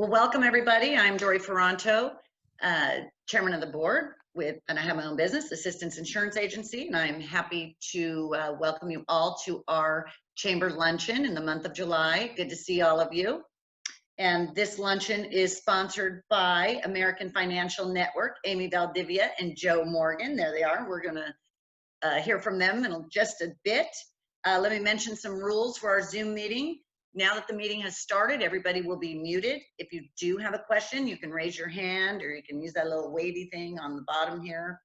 Well, welcome everybody. I'm Dory Ferranto, chairman of the board and I have my own business, Assistance Insurance Agency, and I'm happy to welcome you all to our chamber luncheon in the month of July. Good to see all of you. And this luncheon is sponsored by American Financial Network, Amy Valdivia and Joe Morgan. There they are. We're gonna hear from them in just a bit. Let me mention some rules for our Zoom meeting. Now that the meeting has started, everybody will be muted. If you do have a question, you can raise your hand or you can use that little wavy thing on the bottom here.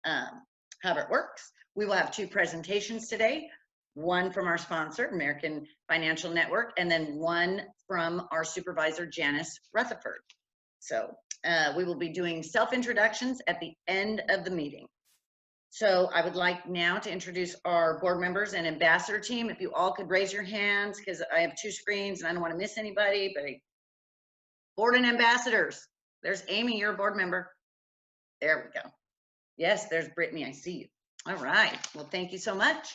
However it works. We will have two presentations today, one from our sponsor, American Financial Network, and then one from our supervisor, Janice Rutherford. So we will be doing self-introductions at the end of the meeting. So I would like now to introduce our board members and ambassador team. If you all could raise your hands, because I have two screens and I don't want to miss anybody, but board and ambassadors. There's Amy, you're a board member. There we go. Yes, there's Brittany, I see you. All right, well, thank you so much.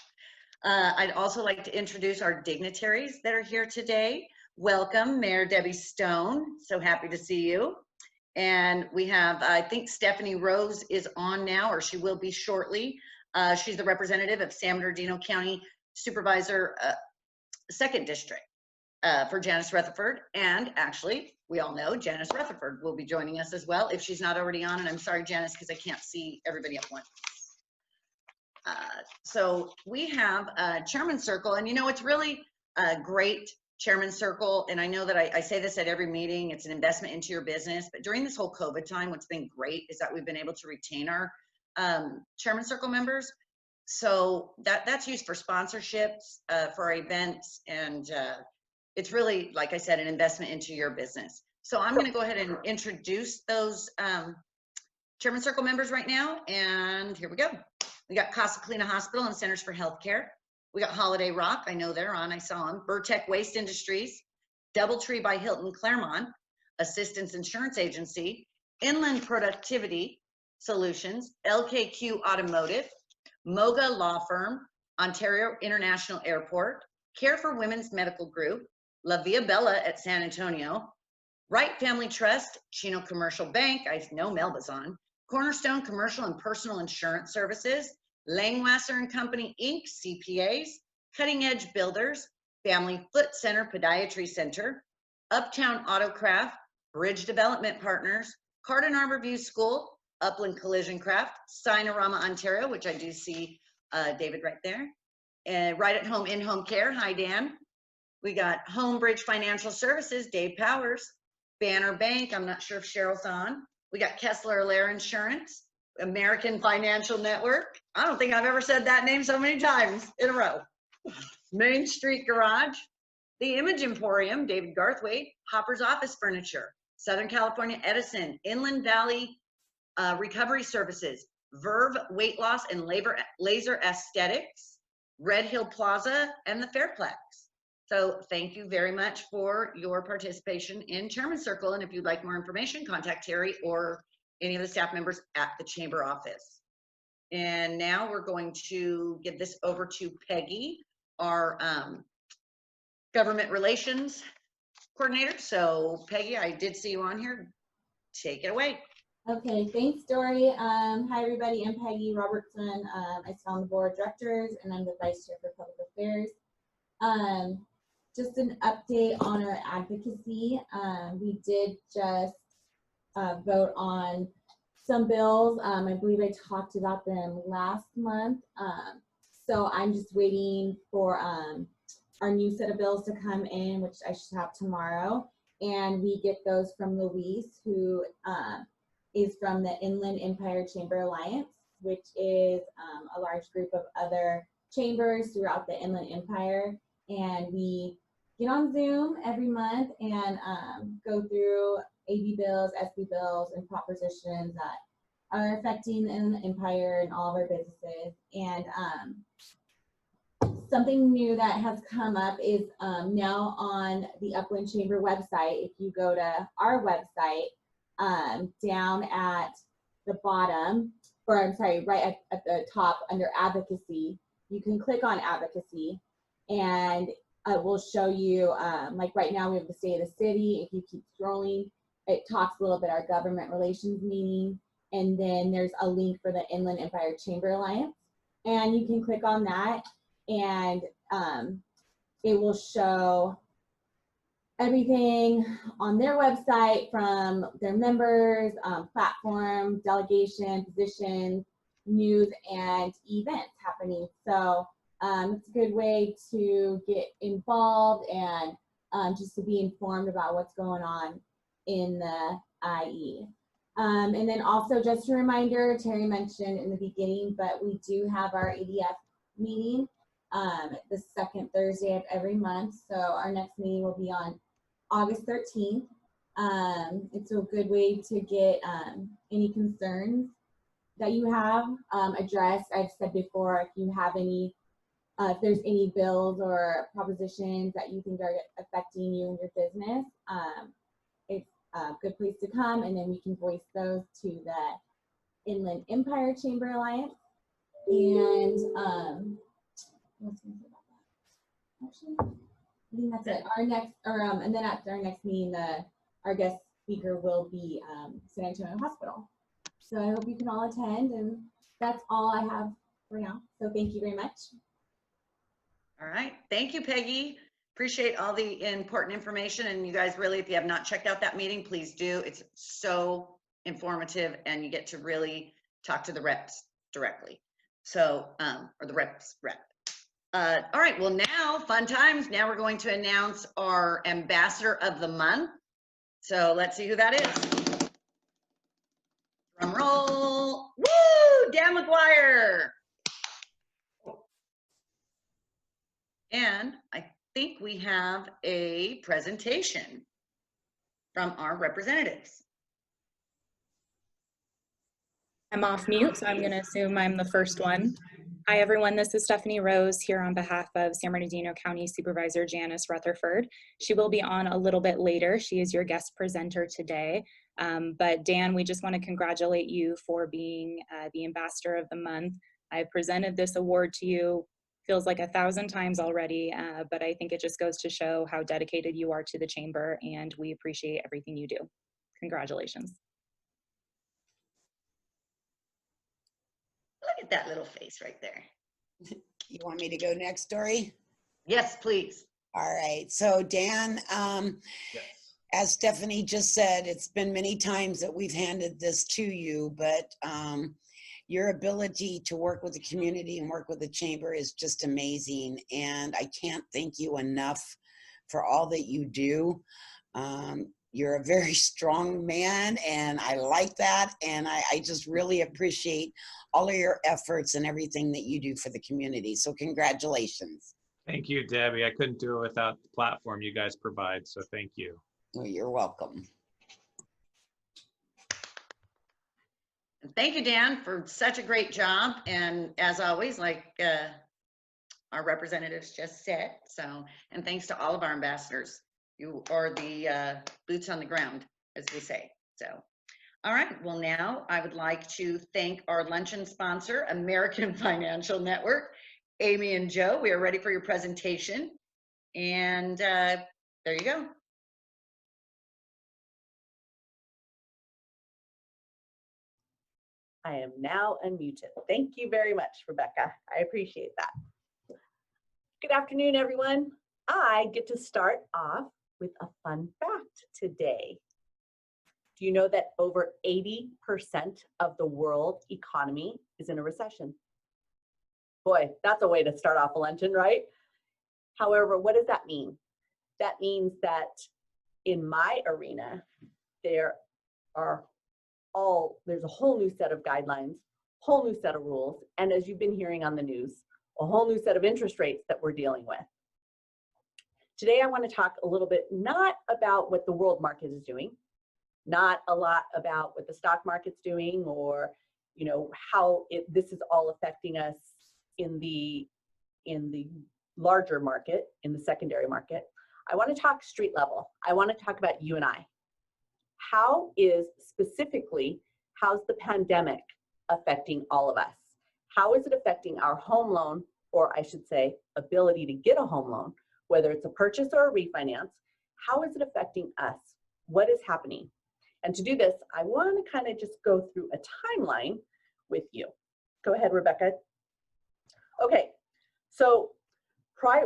I'd also like to introduce our dignitaries that are here today. Welcome, Mayor Debbie Stone. So happy to see you. And we have, I think Stephanie Rose is on now, or she will be shortly. She's the representative of San Bernardino County Supervisor, 2nd District for Janice Rutherford. And actually, we all know Janice Rutherford will be joining us as well if she's not already on. And I'm sorry, Janice, because I can't see everybody at once. So we have a chairman's circle, and you know, it's really great. Chairman's circle, and I know that I say this at every meeting, it's an investment into your business, but during this whole COVID time, what's been great is that we've been able to retain our chairman's circle members. So that's used for sponsorships, for our events, and it's really, like I said, an investment into your business. So I'm gonna go ahead and introduce those chairman's circle members right now, and here we go. We got Casa Colina Hospital and Centers for Healthcare. We got Holiday Rock, I know they're on, I saw them. Burtech Waste Industries, Doubletree by Hilton Claremont, Assistance Insurance Agency, Inland Productivity Solutions, LKQ Automotive, Moga Law Firm, Ontario International Airport, Care for Women's Medical Group, La Via Bella at San Antonio, Wright Family Trust, Chino Commercial Bank, I know Melba's on, Cornerstone Commercial and Personal Insurance Services, Langwasser and Company, Inc., CPAs, Cutting Edge Builders, Family Foot Center Podiatry Center, Uptown Autocraft, Bridge Development Partners, Cardin Arborview School, Upland Collision Craft, Sinorama Ontario, which I do see David right there, and Right at Home In-Home Care, hi Dan. We got Homebridge Financial Services, Dave Powers, Banner Bank, I'm not sure if Cheryl's on. We got Kessler Allaire Insurance, American Financial Network. I don't think I've ever said that name so many times in a row. Main Street Garage, The Image Emporium, David Garthwaite, Hopper's Office Furniture, Southern California Edison, Inland Valley Recovery Services, Verve Weight Loss and Laser Aesthetics, Red Hill Plaza, and the Fairplex. So thank you very much for your participation in Chairman's Circle. And if you'd like more information, contact Terry or any of the staff members at the chamber office. And now we're going to give this over to Peggy, our government relations coordinator. So Peggy, I did see you on here. Take it away. Okay, thanks, Dory. Hi, everybody. I'm Peggy Robertson. I sit on the board of directors, and I'm the vice chair for public affairs. Just an update on our advocacy. We did just vote on some bills. I believe I talked about them last month. So I'm just waiting for our new set of bills to come in, which I should have tomorrow. And we get those from Louise, who is from the Inland Empire Chamber Alliance, which is a large group of other chambers throughout the Inland Empire. And we get on Zoom every month and go through AB bills, SB bills, and propositions that are affecting the Inland Empire and all of our businesses. And something new that has come up is now on the Upland Chamber website. If you go to our website, down at the bottom, or I'm sorry, right at the top under advocacy, you can click on advocacy, and will show you, like right now we have the state of the city. If you keep scrolling, it talks a little bit our government relations meeting, and then there's a link for the Inland Empire Chamber Alliance, and you can click on that, and it will show everything on their website from their members, platform, delegation, positions, news, and events happening. So it's a good way to get involved and just to be informed about what's going on in the IE. And then also just a reminder, Terry mentioned in the beginning, but we do have our ADF meeting the second Thursday of every month. So our next meeting will be on August 13th. It's a good way to get any concerns that you have addressed. I've said before, if you have any, if there's any bills or propositions that you think are affecting you and your business, it's a good place to come, and then we can voice those to the Inland Empire Chamber Alliance. And what's going to say about that? Actually, I think that's it. Our next, and then at our next meeting, our guest speaker will be San Antonio Hospital. So I hope you can all attend, and that's all I have for now. So thank you very much. All right, thank you, Peggy. Appreciate all the important information, and you guys really, if you have not checked out that meeting, please do. It's so informative, and you get to really talk to the reps directly. So, or the reps rep. All right, well now, fun times. Now we're going to announce our Ambassador of the Month. So let's see who that is. Drum roll. Woo, Dan McGuire. And I think we have a presentation from our representatives. I'm off mute, so I'm going to assume I'm the first one. Hi, everyone. This is Stephanie Rose here on behalf of San Bernardino County Supervisor Janice Rutherford. She will be on a little bit later. She is your guest presenter today. But Dan, we just want to congratulate you for being the Ambassador of the Month. I've presented this award to you, feels like 1,000 times already, but I think it just goes to show how dedicated you are to the Chamber, and we appreciate everything you do. Congratulations. Look at that little face right there. You want me to go next, Dory? Yes, please. All right. So Dan, Yes. as Stephanie just said, it's been many times that we've handed this to you, but your ability to work with the community and work with the Chamber is just amazing. And I can't thank you enough for all that you do. You're a very strong man, and I like that. And I just really appreciate all of your efforts and everything that you do for the community. So congratulations. Thank you, Debbie. I couldn't do it without the platform you guys provide, so thank you. Well, you're welcome. Thank you, Dan, for such a great job. And as always, like our representatives just said, so, and thanks to all of our ambassadors. You are the boots on the ground, as we say. So, all right. Well, now I would like to thank our luncheon sponsor, American Financial Network. Amy and Joe, we are ready for your presentation. And there you go. I am now unmuted. Thank you very much, Rebecca. I appreciate that. Good afternoon, everyone. I get to start off with a fun fact today. Do you know that over 80% of the world economy is in a recession? Boy, that's a way to start off a luncheon, right? However, what does that mean? That means that in my arena, there's a whole new set of guidelines, whole new set of rules, and as you've been hearing on the news, a whole new set of interest rates that we're dealing with. Today, I want to talk a little bit not about what the world market is doing, not a lot about what the stock market's doing, or how this is all affecting us in the larger market, in the secondary market. I want to talk street level. I want to talk about you and I. How's the pandemic affecting all of us? How is it affecting our home loan, or I should say, ability to get a home loan whether it's a purchase or a refinance. How is it affecting us? What is happening? And to do this, I want to kind of just go through a timeline with you. Go ahead, Rebecca. Okay, so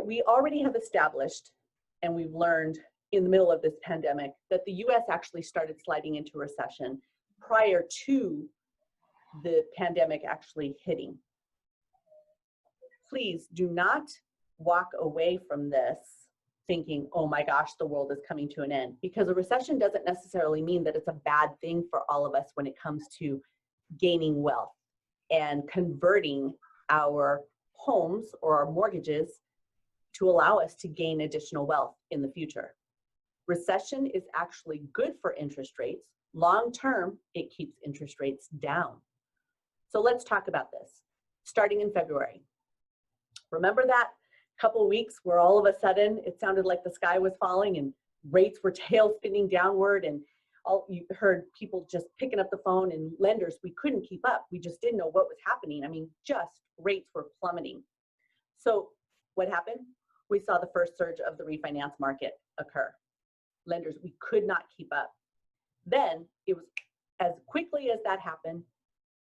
we already have established, and we've learned in the middle of this pandemic, that the US actually started sliding into recession prior to the pandemic actually hitting. Please do not walk away from this thinking, oh my gosh, the world is coming to an end, because a recession doesn't necessarily mean that it's a bad thing for all of us when it comes to gaining wealth and converting our homes or our mortgages to allow us to gain additional wealth in the future. Recession is actually good for interest rates. Long term, it keeps interest rates down. So let's talk about this. Starting in February. Remember that couple weeks where all of a sudden it sounded like the sky was falling and rates were tail spinning downward, and you heard people just picking up the phone, and lenders, we couldn't keep up. We just didn't know what was happening. I mean, just rates were plummeting. So what happened? We saw the first surge of the refinance market occur. Lenders, we could not keep up. Then it was as quickly as that happened,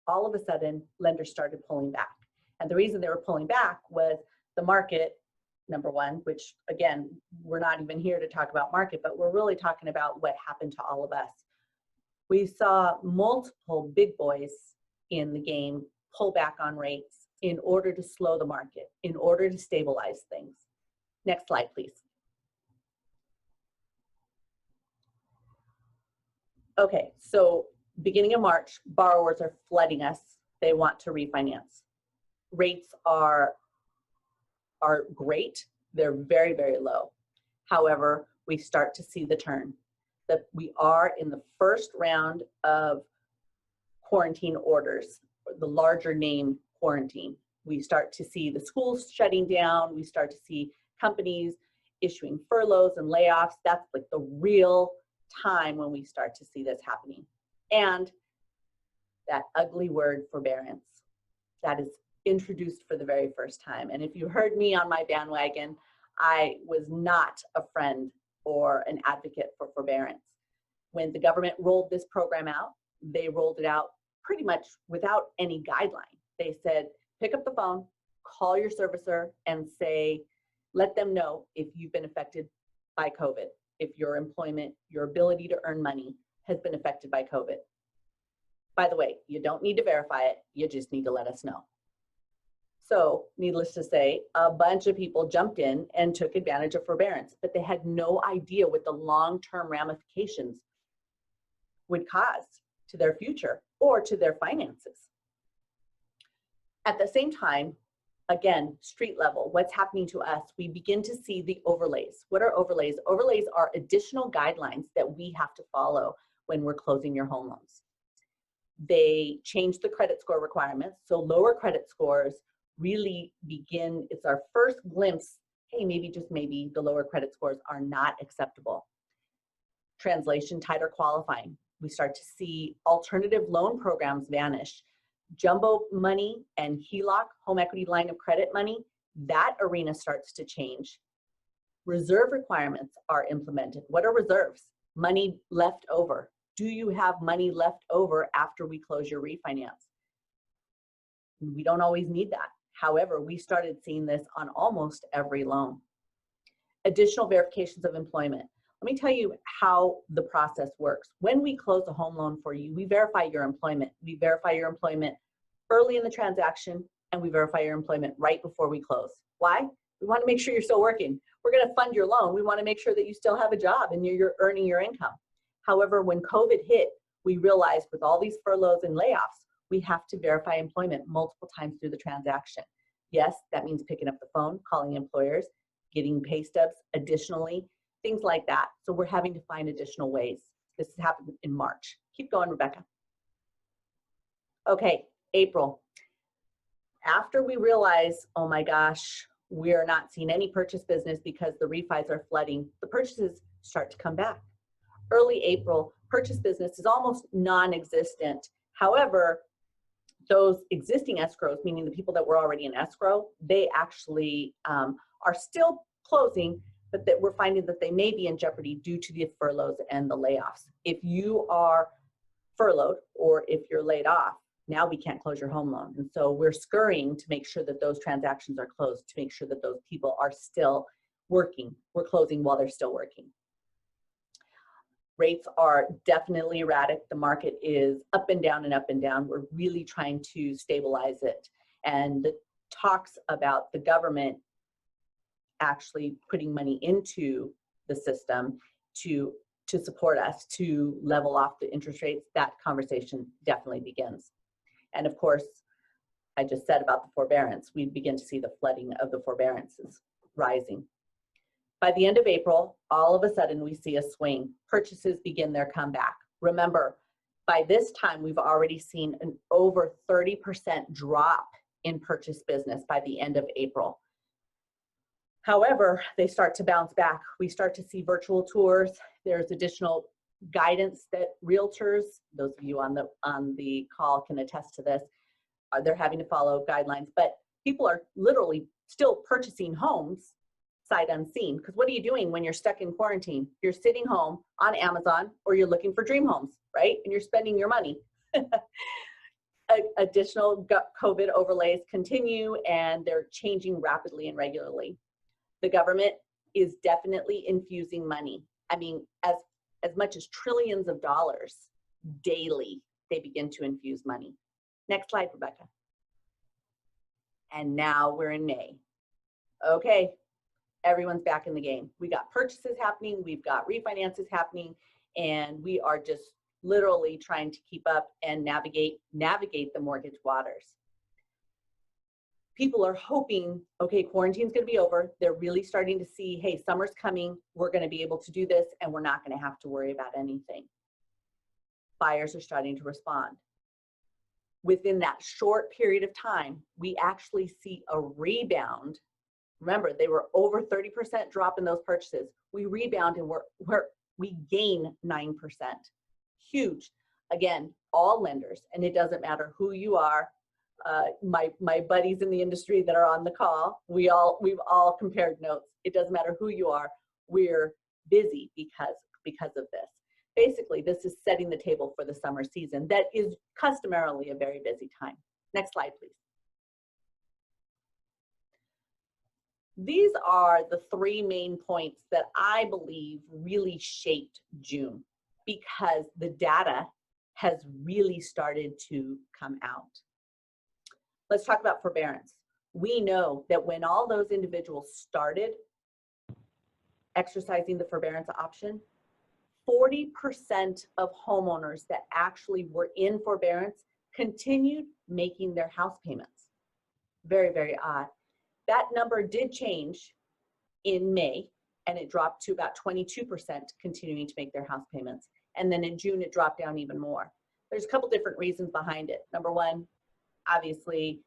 all of a sudden lenders started pulling back. And the reason they were pulling back was the market, number one, which again, we're not even here to talk about market, but we're really talking about what happened to all of us. We saw multiple big boys in the game pull back on rates in order to slow the market, in order to stabilize things. Next slide, please. Okay, so beginning of March, borrowers are flooding us. They want to refinance. Rates are great. They're very, very low. However, we start to see the turn, that we are in the first round of quarantine orders, the larger name quarantine. We start to see the schools shutting down. We start to see companies issuing furloughs and layoffs. That's like the real time when we start to see this happening. And that ugly word, forbearance, that is introduced for the very first time. And if you heard me on my bandwagon, I was not a friend or an advocate for forbearance. When the government rolled this program out, they rolled it out pretty much without any guideline. They said, pick up the phone, call your servicer and say, let them know if you've been affected by COVID, if your employment, your ability to earn money has been affected by COVID. By the way, you don't need to verify it, you just need to let us know. So needless to say, a bunch of people jumped in and took advantage of forbearance, but they had no idea what the long-term ramifications would cause to their future or to their finances. At the same time, again, street level, what's happening to us, we begin to see the overlays. What are overlays? Overlays are additional guidelines that we have to follow when we're closing your home loans. They change the credit score requirements, so lower credit scores really begin, it's our first glimpse, hey, maybe, just maybe, the lower credit scores are not acceptable. Translation, tighter qualifying. We start to see alternative loan programs vanish. Jumbo money and HELOC, home equity line of credit money, that arena starts to change. Reserve requirements are implemented. What are reserves? Money left over. Do you have money left over after we close your refinance? We don't always need that. However, we started seeing this on almost every loan. Additional verifications of employment. Let me tell you how the process works. When we close a home loan for you, we verify your employment. We verify your employment early in the transaction, and we verify your employment right before we close. Why? We want to make sure you're still working. We're going to fund your loan. We want to make sure that you still have a job and you're earning your income. However, when COVID hit, we realized with all these furloughs and layoffs, we have to verify employment multiple times through the transaction. Yes, that means picking up the phone, calling employers, getting pay stubs additionally, things like that. So we're having to find additional ways. This happened in March. Keep going, Rebecca. Okay, April. After we realize, oh my gosh, we're not seeing any purchase business because the refis are flooding, the purchases start to come back. Early April, purchase business is almost non-existent. However, those existing escrows, meaning the people that were already in escrow, they actually are still closing, but that we're finding that they may be in jeopardy due to the furloughs and the layoffs. If you are furloughed or if you're laid off, now we can't close your home loan. And so we're scurrying to make sure that those transactions are closed, to make sure that those people are still working. We're closing while they're still working. Rates are definitely erratic. The market is up and down and up and down. We're really trying to stabilize it. And the talks about the government actually putting money into the system to support us, to level off the interest rates, that conversation definitely begins. And of course, I just said about the forbearance, we begin to see the flooding of the forbearances rising. By the end of April, all of a sudden we see a swing. Purchases begin their comeback. Remember, by this time, we've already seen an over 30% drop in purchase business by the end of April. However, they start to bounce back. We start to see virtual tours. There's additional guidance that realtors, those of you on the call can attest to this, they're having to follow guidelines, but people are literally still purchasing homes sight unseen. Because what are you doing when you're stuck in quarantine? You're sitting home on Amazon or you're looking for dream homes, right? And you're spending your money. Additional COVID overlays continue and they're changing rapidly and regularly. The government is definitely infusing money. I mean, as much as trillions of dollars daily, they begin to infuse money. Next slide, Rebecca. And now we're in May. Okay, everyone's back in the game. We got purchases happening, we've got refinances happening, and we are just literally trying to keep up and navigate the mortgage waters. People are hoping, okay, quarantine's gonna be over. They're really starting to see, hey, summer's coming. We're gonna be able to do this and we're not gonna have to worry about anything. Buyers are starting to respond. Within that short period of time, we actually see a rebound. Remember, they were over 30% drop in those purchases. We rebound and we gain 9%. Huge. Again, all lenders, and it doesn't matter who you are. My buddies in the industry that are on the call, we've all compared notes. It doesn't matter who you are. We're busy because of this. Basically, this is setting the table for the summer season that is customarily a very busy time. Next slide, please. These are the three main points that I believe really shaped June because the data has really started to come out. Let's talk about forbearance. We know that when all those individuals started exercising the forbearance option, 40% of homeowners that actually were in forbearance continued making their house payments. Very, very odd. That number did change in May, and it dropped to about 22% continuing to make their house payments. And then in June, it dropped down even more. There's a couple different reasons behind it. Number one, obviously,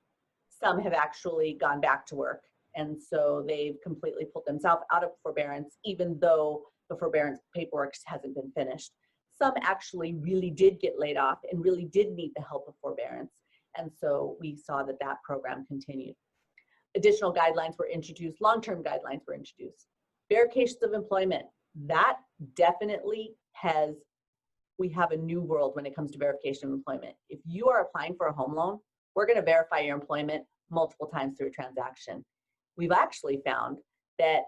some have actually gone back to work. And so they've completely pulled themselves out of forbearance, even though the forbearance paperwork hasn't been finished. Some actually really did get laid off and really did need the help of forbearance. And so we saw that that program continued. Additional guidelines were introduced, long-term guidelines were introduced. Verifications of employment, that definitely we have a new world when it comes to verification of employment. If you are applying for a home loan, we're gonna verify your employment multiple times through a transaction. We've actually found that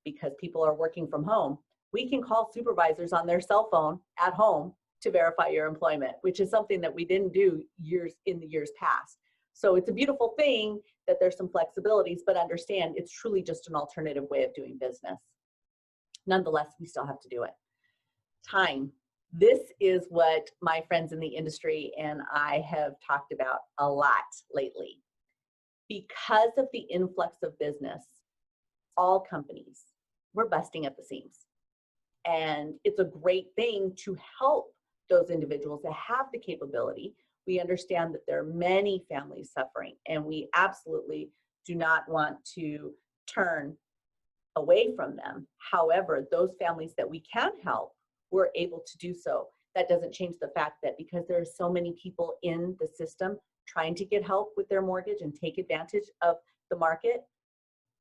because people are working from home, we can call supervisors on their cell phone at home to verify your employment, which is something that we didn't do in the years past. So it's a beautiful thing that there's some flexibilities, but understand it's truly just an alternative way of doing business. Nonetheless, we still have to do it. Time. This is what my friends in the industry and I have talked about a lot lately. Because of the influx of business, all companies, we're busting at the seams. And it's a great thing to help those individuals that have the capability. We understand that there are many families suffering, and we absolutely do not want to turn away from them. However, those families that we can help, we're able to do so. That doesn't change the fact that because there are so many people in the system trying to get help with their mortgage and take advantage of the market,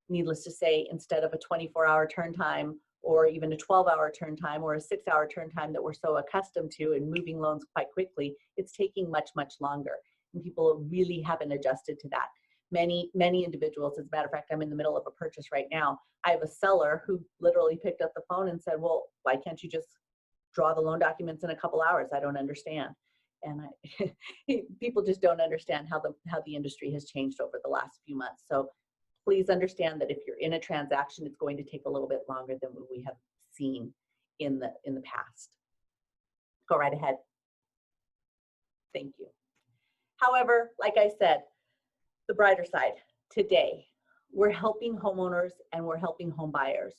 Needless to say, instead of a 24-hour turn time or even a 12-hour turn time or a 6-hour turn time that we're so accustomed to and moving loans quite quickly, it's taking much, much longer. And people really haven't adjusted to that. Many individuals, as a matter of fact, I'm in the middle of a purchase right now. I have a seller who literally picked up the phone and said, well, why can't you just draw the loan documents in a couple hours? I don't understand. And people just don't understand how the industry has changed over the last few months. So please understand that if you're in a transaction, it's going to take a little bit longer than what we have seen in the past. Go right ahead. Thank you. However, like I said, the brighter side, today, we're helping homeowners and we're helping home buyers.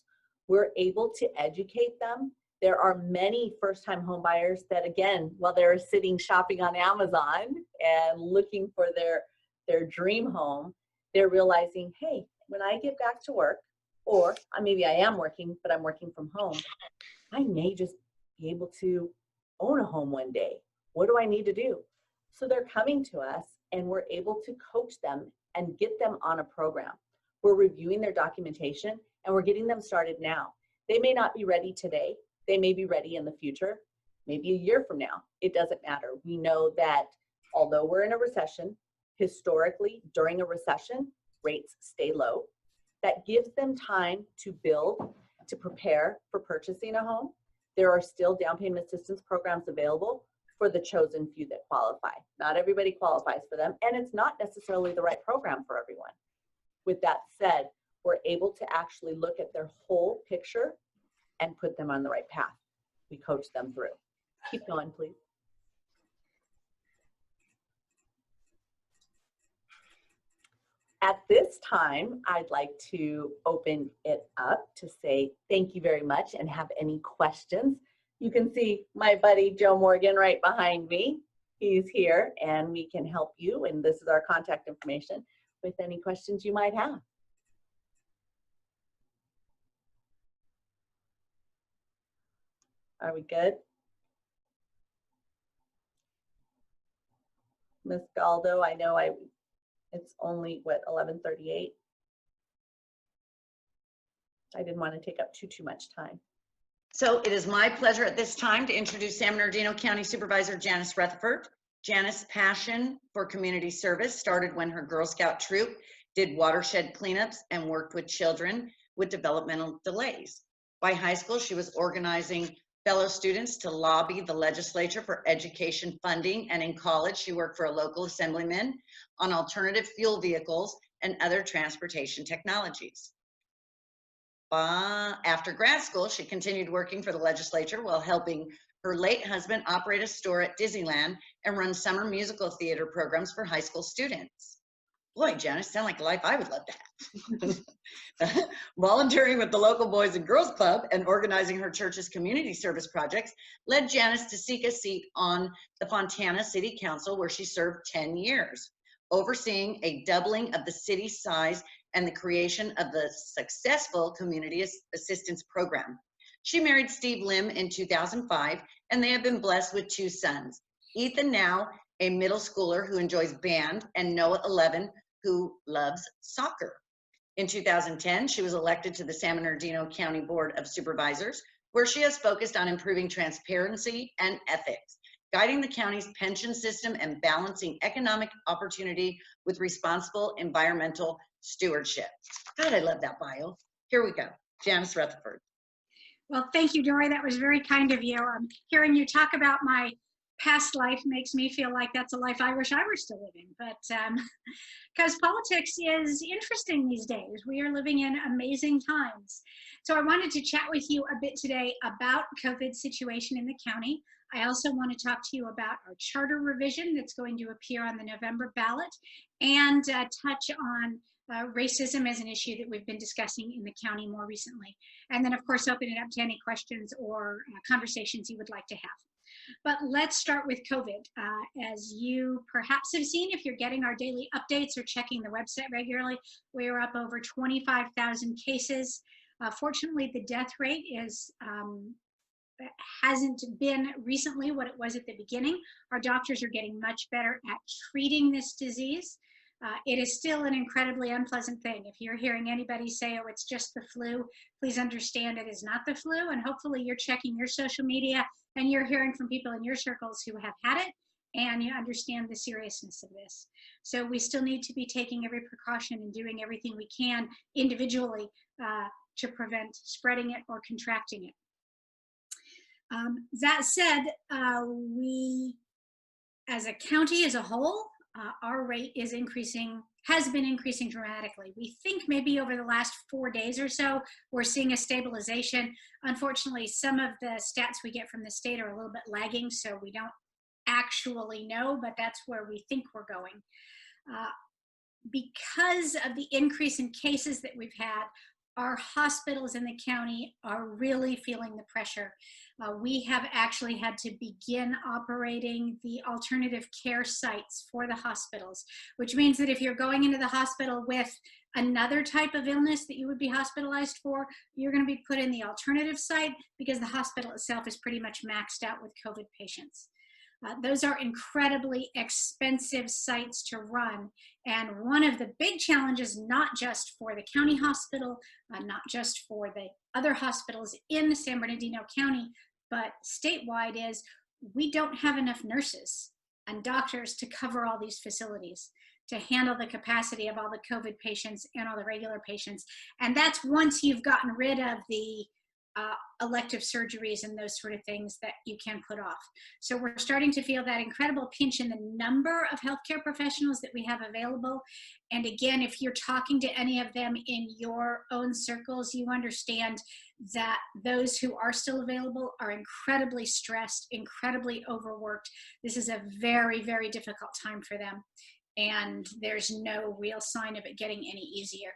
We're able to educate them. There are many first-time home buyers that, again, while they're sitting shopping on Amazon and looking for their dream home, they're realizing, hey, when I get back to work, or maybe I am working, but I'm working from home, I may just be able to own a home one day. What do I need to do? So they're coming to us and we're able to coach them and get them on a program. We're reviewing their documentation and we're getting them started now. They may not be ready today. They may be ready in the future, maybe a year from now. It doesn't matter. We know that although we're in a recession, historically during a recession, rates stay low. That gives them time to build, to prepare for purchasing a home. There are still down payment assistance programs available for the chosen few that qualify. Not everybody qualifies for them, and it's not necessarily the right program for everyone. With that said, we're able to actually look at their whole picture and put them on the right path. We coach them through. Keep going, please. At this time, I'd like to open it up to say thank you very much and have any questions. You can see my buddy Joe Morgan right behind me. He's here and we can help you, and this is our contact information, with any questions you might have. Are we good? Miss Galdo, I know it's only, what, 11:38? I didn't want to take up too much time. So it is my pleasure at this time to introduce San Bernardino County Supervisor Janice Rutherford. Janice's passion for community service started when her Girl Scout troop did watershed cleanups and worked with children with developmental delays. By high school, she was organizing fellow students to lobby the legislature for education funding, and in college, she worked for a local assemblyman on alternative fuel vehicles and other transportation technologies. After grad school, she continued working for the legislature while helping her late husband operate a store at Disneyland and run summer musical theater programs for high school students. Boy, Janice, sound like a life I would love to have. Volunteering with the local Boys and Girls Club and organizing her church's community service projects led Janice to seek a seat on the Fontana City Council, where she served 10 years, overseeing a doubling of the city's size and the creation of the successful Community Assistance Program. She married Steve Lim in 2005, and they have been blessed with 2 sons. Ethan, now a middle schooler who enjoys band, and Noah, 11, who loves soccer. In 2010, she was elected to the San Bernardino County Board of Supervisors, where she has focused on improving transparency and ethics, guiding the county's pension system and balancing economic opportunity with responsible environmental stewardship. God, I love that bio. Here we go. Janice Rutherford. Well, thank you, Dory. That was very kind of you. Hearing you talk about my past life makes me feel like that's a life I wish I were still living. But because politics is interesting these days. We are living in amazing times. So I wanted to chat with you a bit today about COVID situation in the county. I also want to talk to you about our charter revision that's going to appear on the November ballot, and touch on racism as an issue that we've been discussing in the county more recently. And then, of course, open it up to any questions or conversations you would like to have. But let's start with COVID. As you perhaps have seen, if you're getting our daily updates or checking the website regularly, we are up over 25,000 cases. Fortunately, the death rate hasn't been recently what it was at the beginning. Our doctors are getting much better at treating this disease. it is still an incredibly unpleasant thing. If you're hearing anybody say, oh, it's just the flu, please understand it is not the flu. And hopefully you're checking your social media and you're hearing from people in your circles who have had it, and you understand the seriousness of this. So we still need to be taking every precaution and doing everything we can individually to prevent spreading it or contracting it. That said, we, as a county as a whole, our rate is increasing, has been increasing dramatically. We think maybe over the last 4 days or so, we're seeing a stabilization. Unfortunately, some of the stats we get from the state are a little bit lagging, so we don't actually know, but that's where we think we're going. Because of the increase in cases that we've had, our hospitals in the county are really feeling the pressure. We have actually had to begin operating the alternative care sites for the hospitals, which means that if you're going into the hospital with another type of illness that you would be hospitalized for, you're going to be put in the alternative site because the hospital itself is pretty much maxed out with COVID patients. Those are incredibly expensive sites to run. And one of the big challenges, not just for the county hospital, not just for the other hospitals in San Bernardino County, but statewide, is we don't have enough nurses and doctors to cover all these facilities, to handle the capacity of all the COVID patients and all the regular patients. And that's once you've gotten rid of the elective surgeries and those sort of things that you can put off. So we're starting to feel that incredible pinch in the number of healthcare professionals that we have available. And again, if you're talking to any of them in your own circles, you understand that those who are still available are incredibly stressed, incredibly overworked. This is a very, very difficult time for them. And there's no real sign of it getting any easier.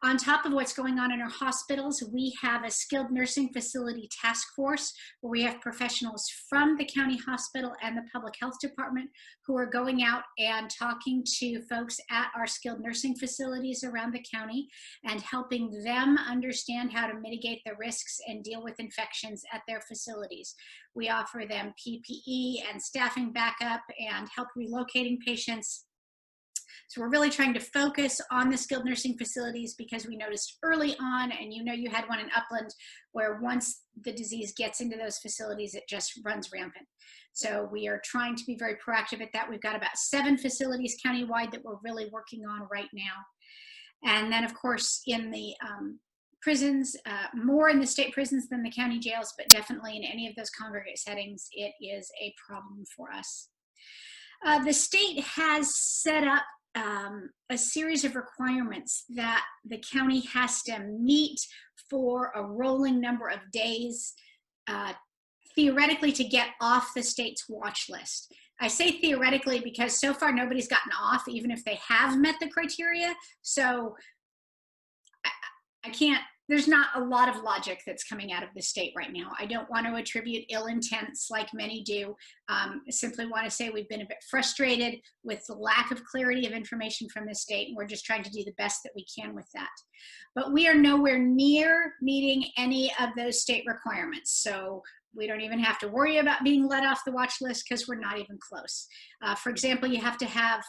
On top of what's going on in our hospitals, we have a skilled nursing facility task force where we have professionals from the county hospital and the public health department who are going out and talking to folks at our skilled nursing facilities around the county and helping them understand how to mitigate the risks and deal with infections at their facilities. We offer them PPE and staffing backup and help relocating patients. So we're really trying to focus on the skilled nursing facilities because we noticed early on, and you know you had one in Upland, where once the disease gets into those facilities, it just runs rampant. So we are trying to be very proactive at that. We've got about 7 facilities countywide that we're really working on right now. And then of course in the prisons, more in the state prisons than the county jails, but definitely in any of those congregate settings, it is a problem for us. The state has set up a series of requirements that the county has to meet for a rolling number of days, theoretically to get off the state's watch list. I say theoretically because so far nobody's gotten off, even if they have met the criteria. So I can't, there's not a lot of logic that's coming out of the state right now. I don't want to attribute ill intents like many do. I simply want to say we've been a bit frustrated with the lack of clarity of information from the state, and we're just trying to do the best that we can with that. But we are nowhere near meeting any of those state requirements. So we don't even have to worry about being let off the watch list because we're not even close. For example, you have to have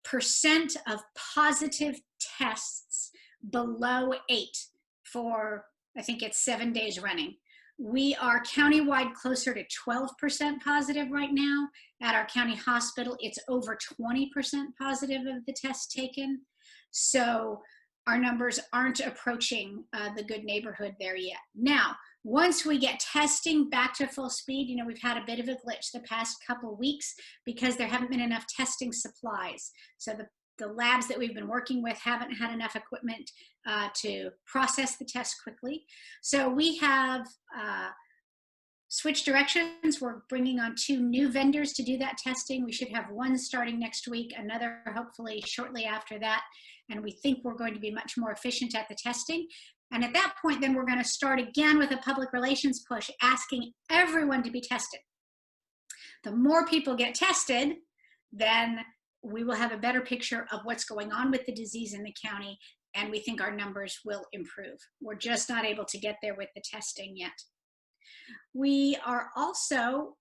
percent of positive tests below 8 for, I think it's 7 days running. We are countywide closer to 12% positive right now. At our county hospital, it's over 20% positive of the tests taken. So our numbers aren't approaching the good neighborhood there yet. Now, once we get testing back to full speed, you know, we've had a bit of a glitch the past couple weeks because there haven't been enough testing supplies. So the labs that we've been working with haven't had enough equipment to process the test quickly. So we have switched directions. We're bringing on 2 new vendors to do that testing. We should have one starting next week, another hopefully shortly after that. And we think we're going to be much more efficient at the testing. And at that point, then we're going to start again with a public relations push, asking everyone to be tested. The more people get tested, then we will have a better picture of what's going on with the disease in the county, and we think our numbers will improve. We're just not able to get there with the testing yet. We are also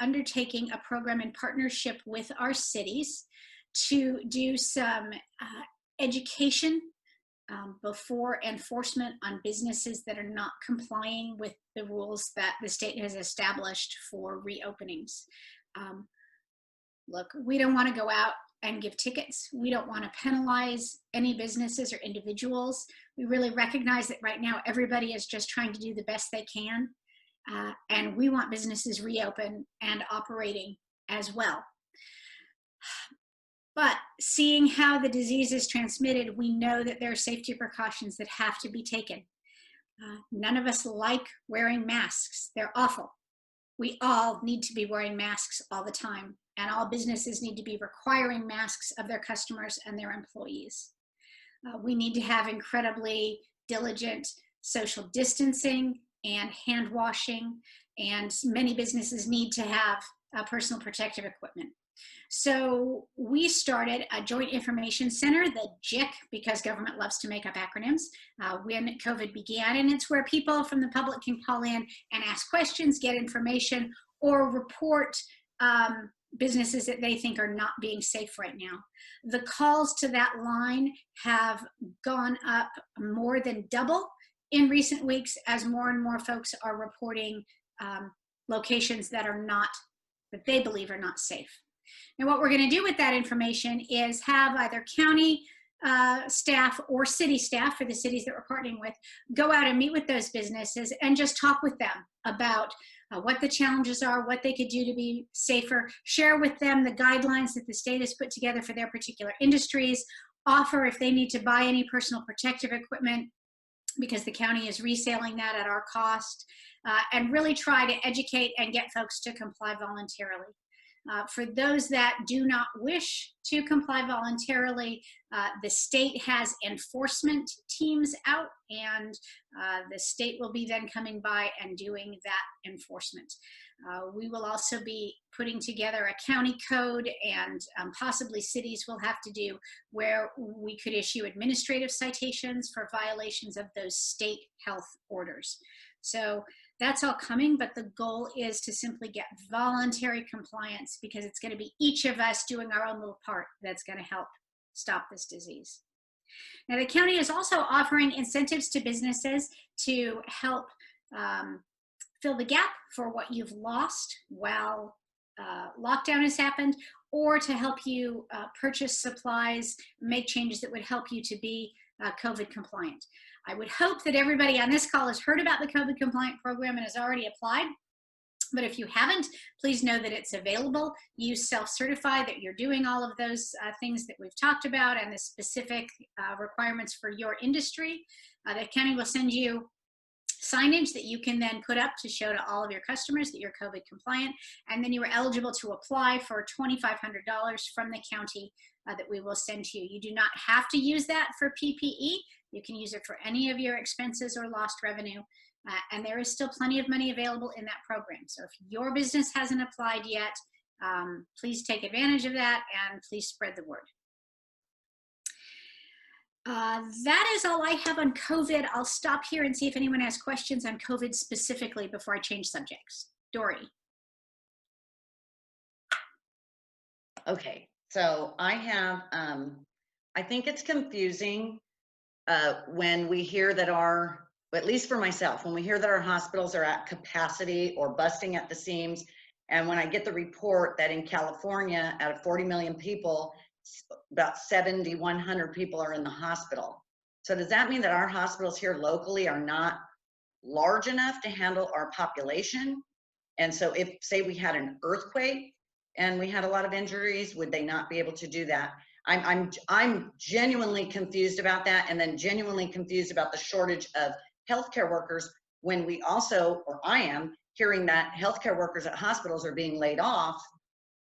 undertaking a program in partnership with our cities to do some education before enforcement on businesses that are not complying with the rules that the state has established for reopenings. Look, we don't want to go out and give tickets. We don't want to penalize any businesses or individuals. We really recognize that right now everybody is just trying to do the best they can. And we want businesses reopen and operating as well. But seeing how the disease is transmitted, we know that there are safety precautions that have to be taken. None of us like wearing masks. They're awful. We all need to be wearing masks all the time, and all businesses need to be requiring masks of their customers and their employees. We need to have incredibly diligent social distancing and hand washing, and many businesses need to have personal protective equipment. So we started a Joint Information Center, the JIC, because government loves to make up acronyms, when COVID began. And it's where people from the public can call in and ask questions, get information, or report businesses that they think are not being safe right now. The calls to that line have gone up more than double in recent weeks as more and more folks are reporting locations that are not, that they believe are not safe. And what we're going to do with that information is have either county staff or city staff, for the cities that we're partnering with, go out and meet with those businesses and just talk with them about what the challenges are, what they could do to be safer, share with them the guidelines that the state has put together for their particular industries, offer if they need to buy any personal protective equipment, because the county is reselling that at our cost, and really try to educate and get folks to comply voluntarily. For those that do not wish to comply voluntarily, the state has enforcement teams out, and the state will be then coming by and doing that enforcement. We will also be putting together a county code, and possibly cities will have to do, where we could issue administrative citations for violations of those state health orders. So that's all coming, but the goal is to simply get voluntary compliance, because it's going to be each of us doing our own little part that's going to help stop this disease. Now, the county is also offering incentives to businesses to help fill the gap for what you've lost while lockdown has happened, or to help you purchase supplies, make changes that would help you to be COVID compliant. I would hope that everybody on this call has heard about the COVID compliant program and has already applied. But if you haven't, please know that it's available. You self-certify that you're doing all of those things that we've talked about and the specific requirements for your industry. The county will send you signage that you can then put up to show to all of your customers that you're COVID compliant. And then you are eligible to apply for $2,500 from the county that we will send to you. You do not have to use that for PPE. You can use it for any of your expenses or lost revenue. And there is still plenty of money available in that program. So if your business hasn't applied yet, please take advantage of that and please spread the word. That is all I have on COVID. I'll stop here and see if anyone has questions on COVID specifically before I change subjects. Dory. Okay, so I have, I think it's confusing when we hear that at least for myself, when we hear that our hospitals are at capacity or busting at the seams, and when I get the report that in California, out of 40 million people, about 7,100 people are in the hospital. So does that mean that our hospitals here locally are not large enough to handle our population? And so if, say, we had an earthquake and we had a lot of injuries, would they not be able to do that? I'm genuinely confused about that, and then genuinely confused about the shortage of healthcare workers when we also, or I am, hearing that healthcare workers at hospitals are being laid off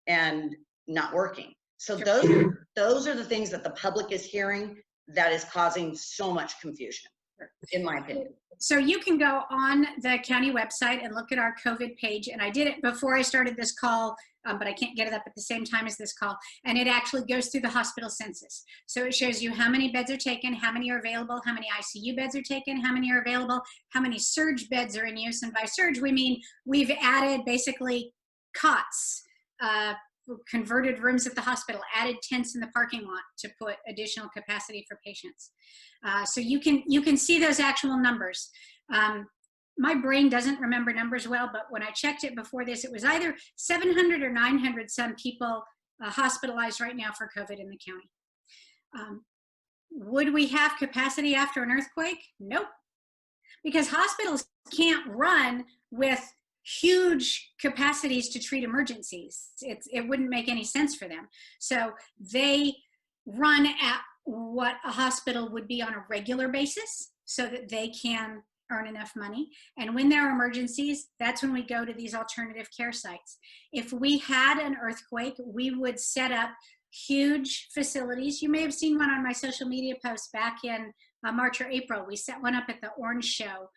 and not working. So those are the things that the public is hearing that is causing so much confusion, in my opinion. So you can go on the county website and look at our COVID page. And I did it before I started this call, but I can't get it up at the same time as this call. And it actually goes through the hospital census. So it shows you how many beds are taken, how many are available, how many ICU beds are taken, how many are available, how many surge beds are in use. And by surge, we mean we've added basically cots, converted rooms at the hospital, added tents in the parking lot to put additional capacity for patients. So you can see those actual numbers. My brain doesn't remember numbers well, but when I checked it before this, it was either 700 or 900 some people hospitalized right now for COVID in the county. Would we have capacity after an earthquake? Nope. Because hospitals can't run with huge capacities to treat emergencies. It wouldn't make any sense for them. So they run at what a hospital would be on a regular basis so that they can earn enough money. And when there are emergencies, that's when we go to these alternative care sites. If we had an earthquake, we would set up huge facilities. You may have seen one on my social media post back in March or April. We set one up at the Orange Show.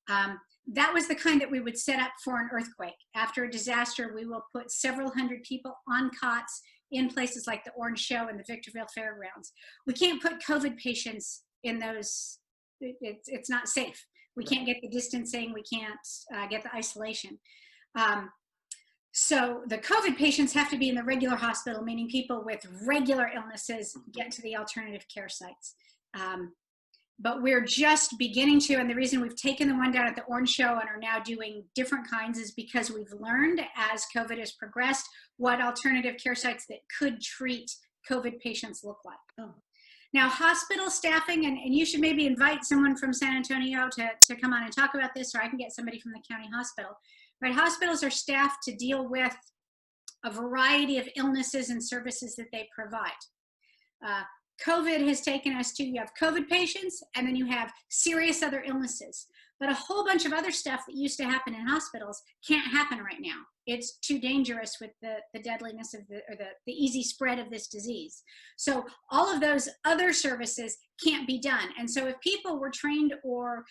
That was the kind that we would set up for an earthquake. After a disaster, we will put several hundred people on cots in places like the Orange Show and the Victorville Fairgrounds. We can't put COVID patients in those. It's not safe. We can't get the distancing. We can't get the isolation. So the COVID patients have to be in the regular hospital, meaning people with regular illnesses get to the alternative care sites. But we're just beginning to, and the reason we've taken the one down at the Orange Show and are now doing different kinds is because we've learned as COVID has progressed what alternative care sites that could treat COVID patients look like. Oh. Now, hospital staffing, and you should maybe invite someone from San Antonio to come on and talk about this, or I can get somebody from the county hospital. But hospitals are staffed to deal with a variety of illnesses and services that they provide. COVID has taken us to, you have COVID patients, and then you have serious other illnesses. But a whole bunch of other stuff that used to happen in hospitals can't happen right now. It's too dangerous with the deadliness of the easy spread of this disease. So all of those other services can't be done. And so if people were trained or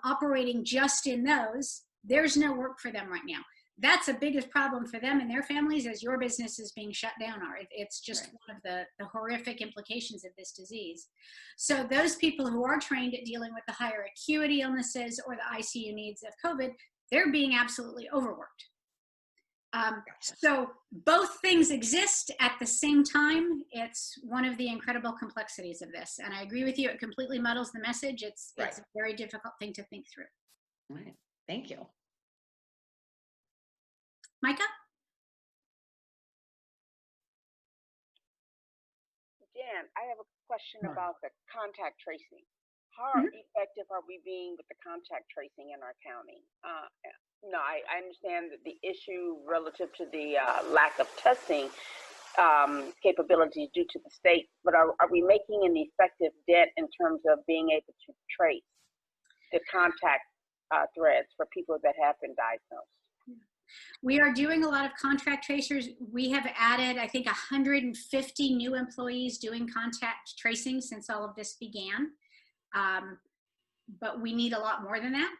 operating just in those, there's no work for them right now. That's the biggest problem for them and their families as your business is being shut down. Or it's just right. One of the horrific implications of this disease. So those people who are trained at dealing with the higher acuity illnesses or the ICU needs of COVID, they're being absolutely overworked. So both things exist at the same time. It's one of the incredible complexities of this. And I agree with you, it completely muddles the message. It's a very difficult thing to think through. All right, thank you. Micah? Jan, I have a question about the contact tracing. How effective are we being with the contact tracing in our county? No, I understand that the issue relative to the lack of testing capabilities due to the state, but are we making an effective dent in terms of being able to trace the contact threads for people that have been diagnosed? We are doing a lot of contract tracers. We have added, I think, 150 new employees doing contact tracing since all of this began. But we need a lot more than that.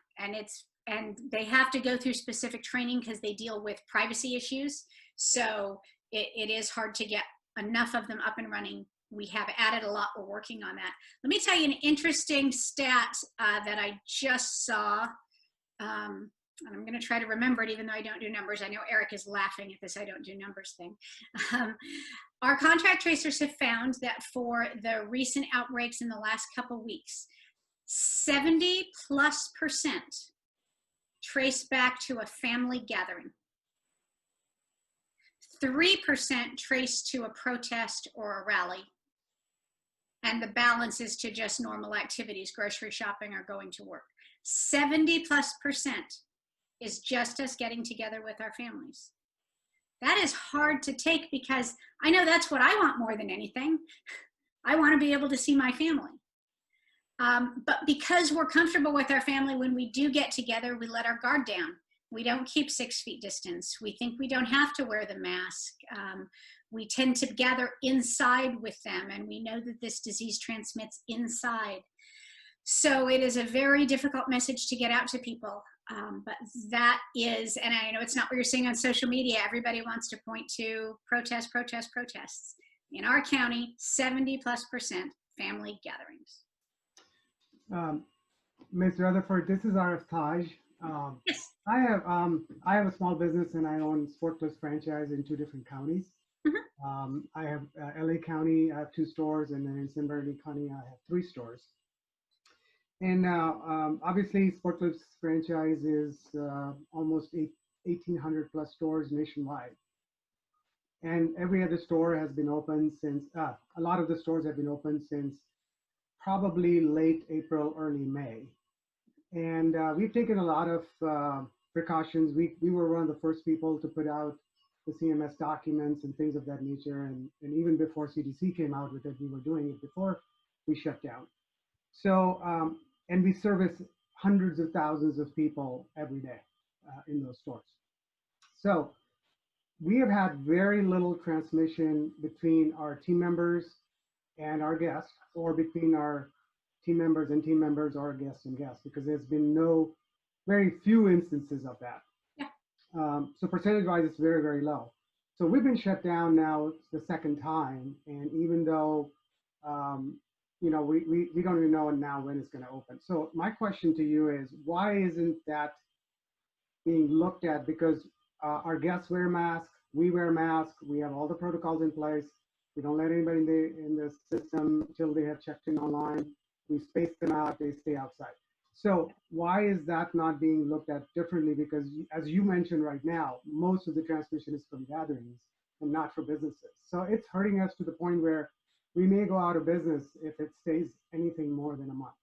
And they have to go through specific training because they deal with privacy issues. So it is hard to get enough of them up and running. We have added a lot. We're working on that. Let me tell you an interesting stat that I just saw. And I'm going to try to remember it even though I don't do numbers. I know Eric is laughing at this I don't do numbers thing. Our contract tracers have found that for the recent outbreaks in the last couple weeks, 70+% trace back to a family gathering. 3% trace to a protest or a rally. And the balance is to just normal activities, grocery shopping or going to work. 70+% is just us getting together with our families. That is hard to take because I know that's what I want more than anything. I want to be able to see my family. But because we're comfortable with our family, when we do get together, we let our guard down. We don't keep 6 feet distance. We think we don't have to wear the mask. We tend to gather inside with them, and we know that this disease transmits inside. So it is a very difficult message to get out to people. But that is, and I know it's not what you're seeing on social media, everybody wants to point to protests. In our county, 70+% family gatherings. Ms. Rutherford, this is RF Taj. Yes. I have a small business and I own Sport Plus franchise in 2 different counties. I have LA County, I have 2 stores, and then in San Bernardino County, I have 3 stores. And obviously, Sport Plus franchise is almost 1,800 plus stores nationwide. And every other store has been open since, a lot of the stores have been open since probably late April, early May. And we've taken a lot of precautions. We were one of the first people to put out the CMS documents and things of that nature. And even before CDC came out with it, we were doing it before we shut down. So, and we service hundreds of thousands of people every day in those stores. So we have had very little transmission between our team members and our guests, or between our team members and team members, or guests and guests, because there's been very few instances of that. Yeah. So percentage-wise, it's very, very low. So we've been shut down now the 2nd time, and even though you know, we don't even know now when it's going to open. So my question to you is, why isn't that being looked at? Because our guests wear masks, we wear masks, we have all the protocols in place. We don't let anybody in the system until they have checked in online. We space them out, they stay outside. So why is that not being looked at differently? Because as you mentioned right now, most of the transmission is from gatherings and not for businesses. So it's hurting us to the point where we may go out of business if it stays anything more than a month.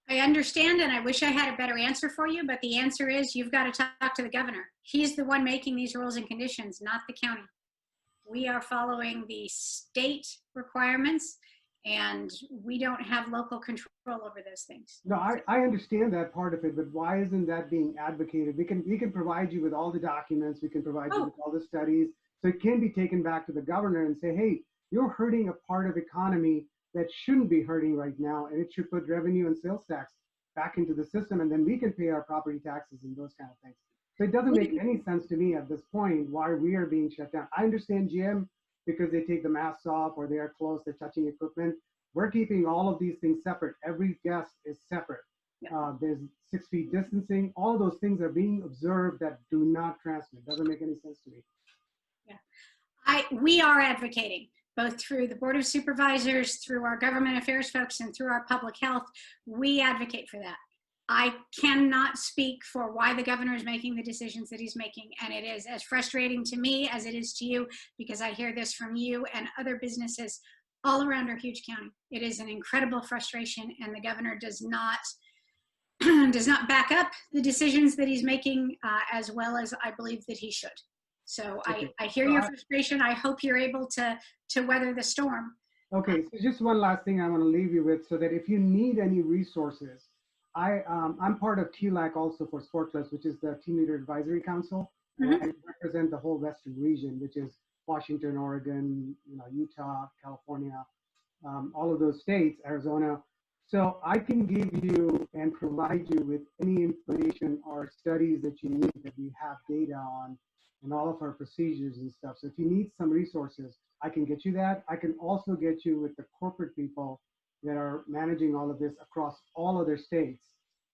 I understand, and I wish I had a better answer for you, but the answer is you've got to talk to the governor. He's the one making these rules and conditions, not the county. We are following the state requirements, and we don't have local control over those things. No, I understand that part of it, but why isn't that being advocated? We can provide you with all the documents, we can provide you with all the studies, so it can be taken back to the governor and say, hey, you're hurting a part of economy that shouldn't be hurting right now, and it should put revenue and sales tax back into the system, and then we can pay our property taxes and those kind of things. So it doesn't make any sense to me at this point why we are being shut down. I understand gym because they take the masks off or they are close, they're touching equipment. We're keeping all of these things separate. Every guest is separate. There's 6 feet distancing. All those things are being observed that do not transmit. Doesn't make any sense to me. Yeah, we are advocating, both through the Board of Supervisors, through our government affairs folks, and through our public health. We advocate for that. I cannot speak for why the governor is making the decisions that he's making, and it is as frustrating to me as it is to you, because I hear this from you and other businesses all around our huge county. It is an incredible frustration, and the governor does not back up the decisions that he's making as well as I believe that he should. So I hear your frustration. I hope you're able to weather the storm. Okay, so just one last thing I want to leave you with, so that if you need any resources, I'm part of TLAC also for Sport Plus, which is the Team Leader Advisory Council. And I represent the whole Western region, which is Washington, Oregon, Utah, California, all of those states, Arizona. So I can give you and provide you with any information or studies that you need that we have data on and all of our procedures and stuff. So if you need some resources, I can get you that. I can also get you with the corporate people that are managing all of this across all other states.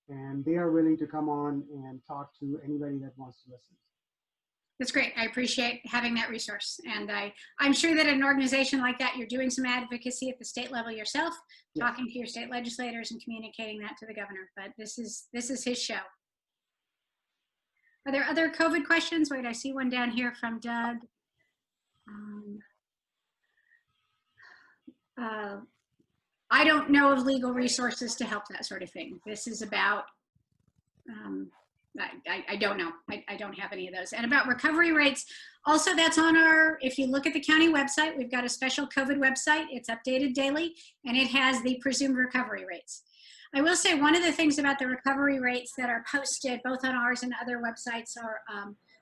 And they are willing to come on and talk to anybody that wants to listen. That's great. I appreciate having that resource. And I'm sure that an organization like that, you're doing some advocacy at the state level yourself, talking to your state legislators and communicating that to the governor. But this is his show. Are there other COVID questions? Wait, I see one down here from Doug. I don't know of legal resources to help that sort of thing. This is about, I don't know. I don't have any of those. And about recovery rates, also that's on our, if you look at the county website, we've got a special COVID website. It's updated daily, and it has the presumed recovery rates. I will say one of the things about the recovery rates that are posted both on ours and other websites are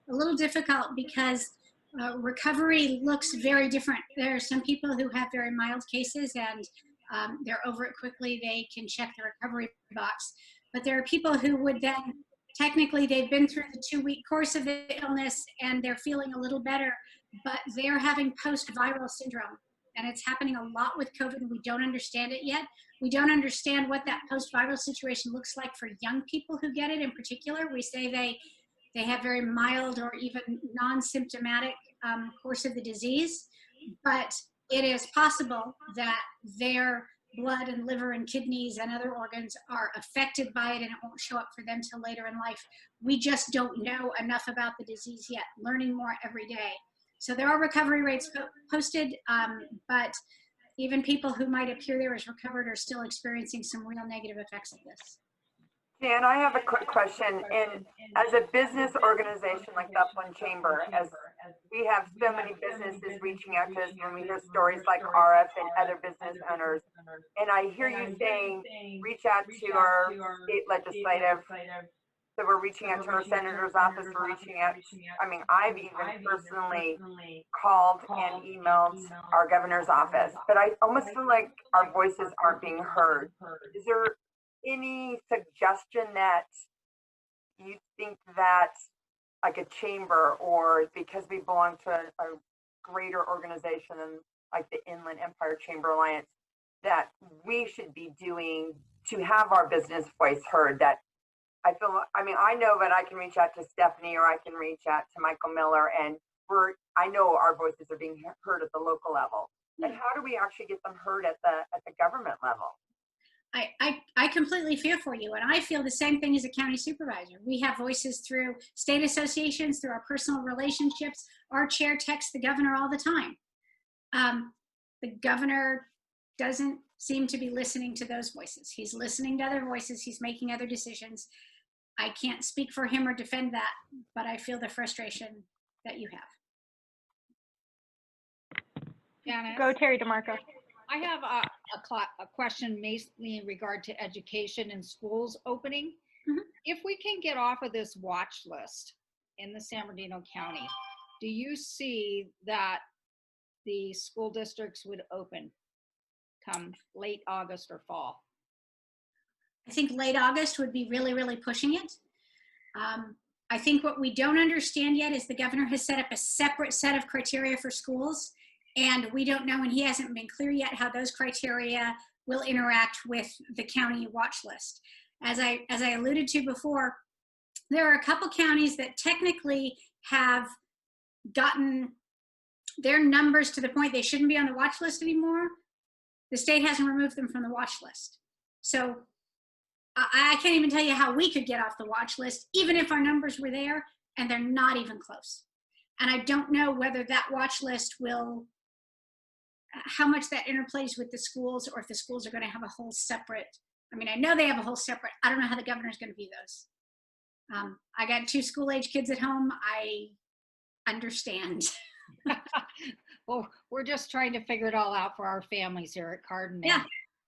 a little difficult because recovery looks very different. There are some people who have very mild cases and they're over it quickly. They can check the recovery box. But there are people who would then, technically they've been through the 2-week course of the illness and they're feeling a little better, but they're having post-viral syndrome. And it's happening a lot with COVID and we don't understand it yet. We don't understand what that post-viral situation looks like for young people who get it in particular. We say they have very mild or even non-symptomatic course of the disease, but it is possible that their blood and liver and kidneys and other organs are affected by it and it won't show up for them till later in life. We just don't know enough about the disease yet, learning more every day. So there are recovery rates posted, but even people who might appear there as recovered are still experiencing some real negative effects of this. Jan, I have a quick question. And as a business organization like the Upland Chamber, as we have so many businesses reaching out to us when we hear stories like RF and other business owners, and I hear you saying, reach out to our state legislative. So we're reaching out to our senator's office, we're reaching out. I mean, I've even personally called and emailed our governor's office, but I almost feel like our voices aren't being heard. Is there any suggestion that you think that like a chamber, or because we belong to a greater organization than like the Inland Empire Chamber Alliance, that we should be doing to have our business voice heard? That I feel, I mean, I know that I can reach out to Stephanie or I can reach out to Michael Miller, and I know our voices are being heard at the local level. But how do we actually get them heard at the government level? I completely feel for you, and I feel the same thing as a county supervisor. We have voices through state associations, through our personal relationships. Our chair texts the governor all the time. The governor doesn't seem to be listening to those voices. He's listening to other voices. He's making other decisions. I can't speak for him or defend that, but I feel the frustration that you have. Janice? Go, Terry DeMarco. I have a question mainly in regard to education and schools opening. Mm-hmm. If we can get off of this watch list in the San Bernardino County, do you see that the school districts would open come late August or fall? I think late August would be really, really pushing it. I think what we don't understand yet is the governor has set up a separate set of criteria for schools, and we don't know, and he hasn't been clear yet how those criteria will interact with the county watch list. As I alluded to before, there are a couple counties that technically have gotten their numbers to the point they shouldn't be on the watch list anymore. The state hasn't removed them from the watch list. So I can't even tell you how we could get off the watch list, even if our numbers were there, and they're not even close. And I don't know whether that watch list will, how much that interplays with the schools, or if the schools are going to have a whole separate, I mean, I know they have a whole separate, I don't know how the governor's going to view those. I got 2 school-age kids at home. I understand. Well, we're just trying to figure it all out for our families here at Cardinal.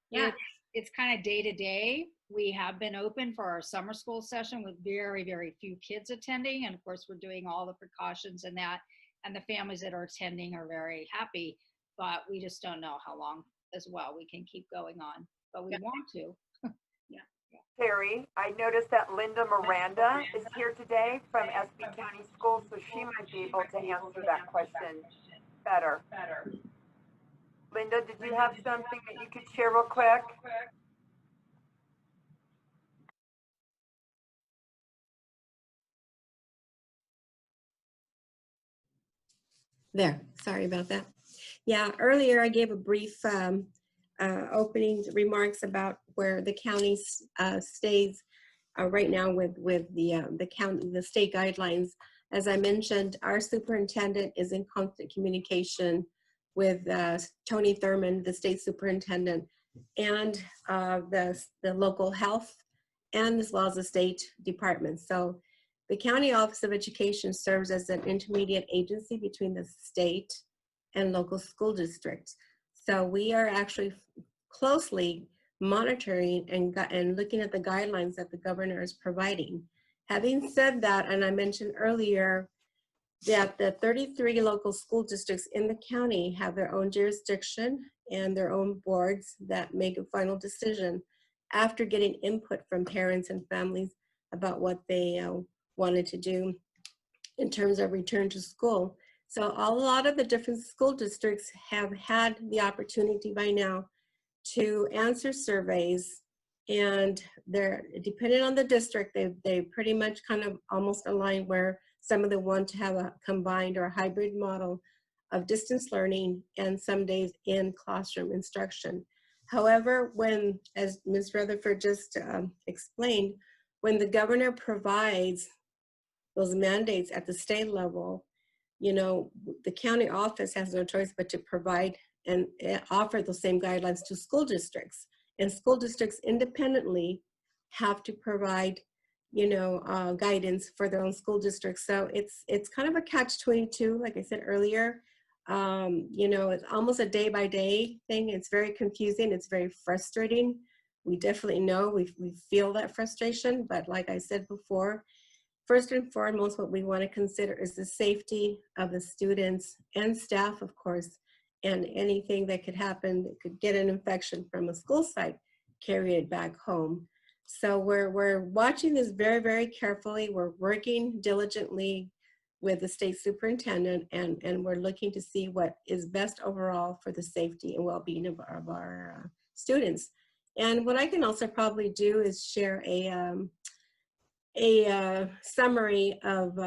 Yeah. It's kind of day to day. We have been open for our summer school session with very, very few kids attending. And of course, we're doing all the precautions and that, and the families that are attending are very happy, but we just don't know how long as well we can keep going on, but we want to. Terry, I noticed that Linda Miranda is here today from SB County Schools, so she might be able to answer that question better. Linda, did you have something that you could share real quick? There, sorry about that. Yeah, earlier I gave a brief opening remarks about where the county stays right now with the state guidelines. As I mentioned, our superintendent is in constant communication with Tony Thurman, the state superintendent, and the local health, and as well as the state department. So the County Office of Education serves as an intermediate agency between the state and local school districts. So we are actually closely monitoring and looking at the guidelines that the governor is providing. Having said that, and I mentioned earlier that the 33 local school districts in the county have their own jurisdiction and their own boards that make a final decision after getting input from parents and families about what they wanted to do in terms of return to school. So a lot of the different school districts have had the opportunity by now to answer surveys, and they're depending on the district, they pretty much kind of almost align where some of them want to have a combined or a hybrid model of distance learning and some days in classroom instruction. However, when, as Ms. Rutherford just explained, when the governor provides those mandates at the state level, you know, the county office has no choice but to provide and offer those same guidelines to school districts. And school districts independently have to provide, you know, guidance for their own school districts. So it's kind of a catch-22, like I said earlier. You know, it's almost a day-by-day thing. It's very confusing. It's very frustrating. We definitely know, we feel that frustration, but like I said before, first and foremost, what we want to consider is the safety of the students and staff, of course, and anything that could happen that could get an infection from a school site, carry it back home. So we're watching this very, very carefully. We're working diligently with the state superintendent, and we're looking to see what is best overall for the safety and well-being of our students. And what I can also probably do is share a summary of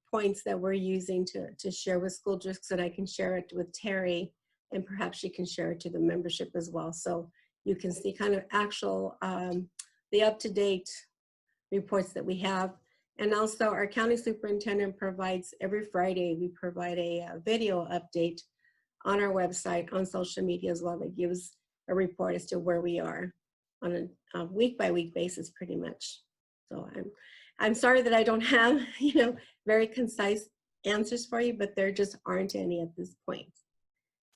points that we're using to share with school districts, and I can share it with Terry, and perhaps she can share it to the membership as well. So you can see kind of actual, the up-to-date reports that we have. And also our county superintendent provides, every Friday, we provide a video update on our website, on social media as well, that gives a report as to where we are on a week-by-week basis, pretty much. So I'm sorry that I don't have, you know, very concise answers for you, but there just aren't any at this point.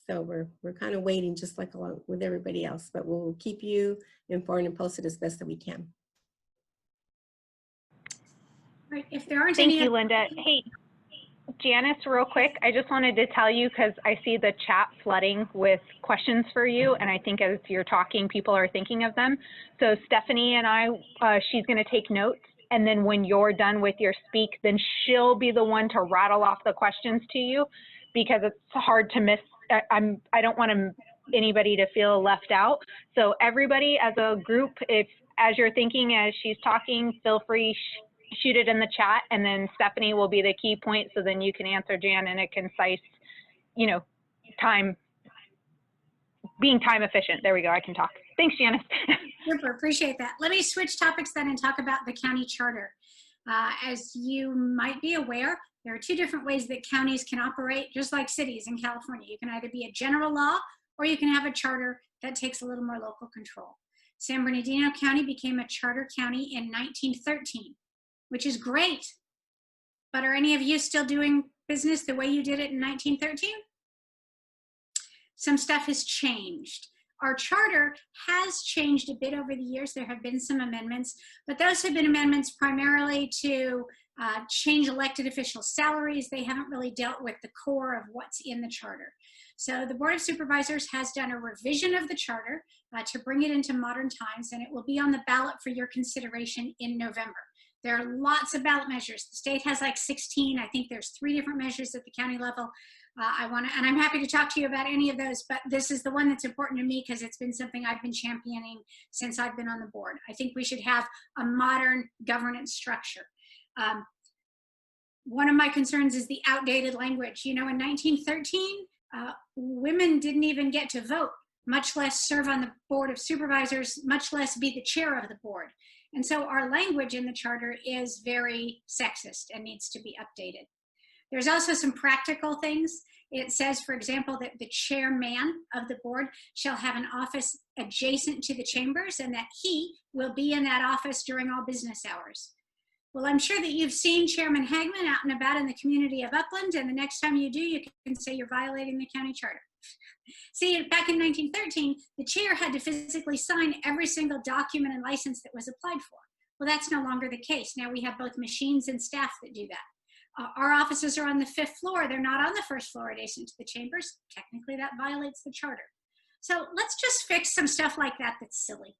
So we're kind of waiting, just like along with everybody else, but we'll keep you informed and posted as best that we can. Right, if there aren't Thank any. you, Linda. Hey, Janice, real quick, I just wanted to tell you, because I see the chat flooding with questions for you, and I think as you're talking, people are thinking of them. So Stephanie and I, she's going to take notes, and then when you're done with your speak, then she'll be the one to rattle off the questions to you, because it's hard to miss. I don't want anybody to feel left out. So everybody as a group, if as you're thinking as she's talking, feel free, shoot it in the chat, and then Stephanie will be the key point, so then you can answer Jan in a concise, you know, being time efficient. There we go, I can talk. Thanks, Janice. Super, appreciate that. Let me switch topics then and talk about the county charter. As you might be aware, there are two different ways that counties can operate, just like cities in California. You can either be a general law, or you can have a charter that takes a little more local control. San Bernardino County became a charter county in 1913, which is great. But are any of you still doing business the way you did it in 1913? Some stuff has changed. Our charter has changed a bit over the years. There have been some amendments, but those have been amendments primarily to change elected official salaries. They haven't really dealt with the core of what's in the charter. So the Board of Supervisors has done a revision of the charter to bring it into modern times, and it will be on the ballot for your consideration in November. There are lots of ballot measures. The state has like 16. I think there's 3 different measures at the county level. And I'm happy to talk to you about any of those, but this is the one that's important to me because it's been something I've been championing since I've been on the board. I think we should have a modern governance structure. One of my concerns is the outdated language. You know, in 1913, women didn't even get to vote, much less serve on the Board of Supervisors, much less be the chair of the board. And so our language in the charter is very sexist and needs to be updated. There's also some practical things. It says, for example, that the chairman of the board shall have an office adjacent to the chambers and that he will be in that office during all business hours. Well, I'm sure that you've seen Chairman Hagman out and about in the community of Upland, and the next time you do, you can say you're violating the county charter. See, back in 1913, the chair had to physically sign every single document and license that was applied for. Well, that's no longer the case. Now we have both machines and staff that do that. Our offices are on the 5th floor. They're not on the 1st floor adjacent to the chambers. Technically, that violates the charter. So let's just fix some stuff like that that's silly.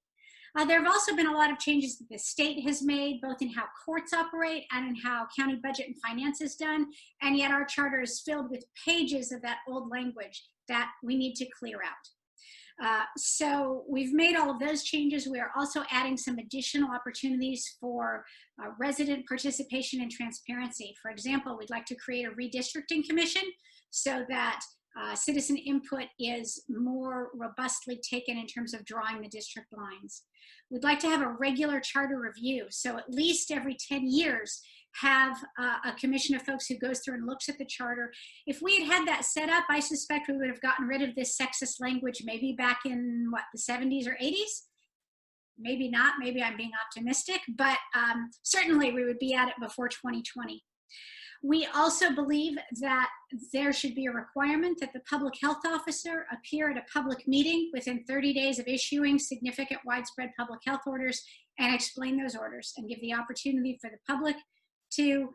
There have also been a lot of changes that the state has made, both in how courts operate and in how county budget and finance is done. And yet our charter is filled with pages of that old language that we need to clear out. So we've made all of those changes. We are also adding some additional opportunities for resident participation and transparency. For example, we'd like to create a redistricting commission so that citizen input is more robustly taken in terms of drawing the district lines. We'd like to have a regular charter review. So at least every 10 years, have a commission of folks who goes through and looks at the charter. If we had had that set up, I suspect we would have gotten rid of this sexist language maybe back in, what, the 70s or 80s? Maybe not, maybe I'm being optimistic, but certainly we would be at it before 2020. We also believe that there should be a requirement that the public health officer appear at a public meeting within 30 days of issuing significant widespread public health orders and explain those orders and give the opportunity for the public to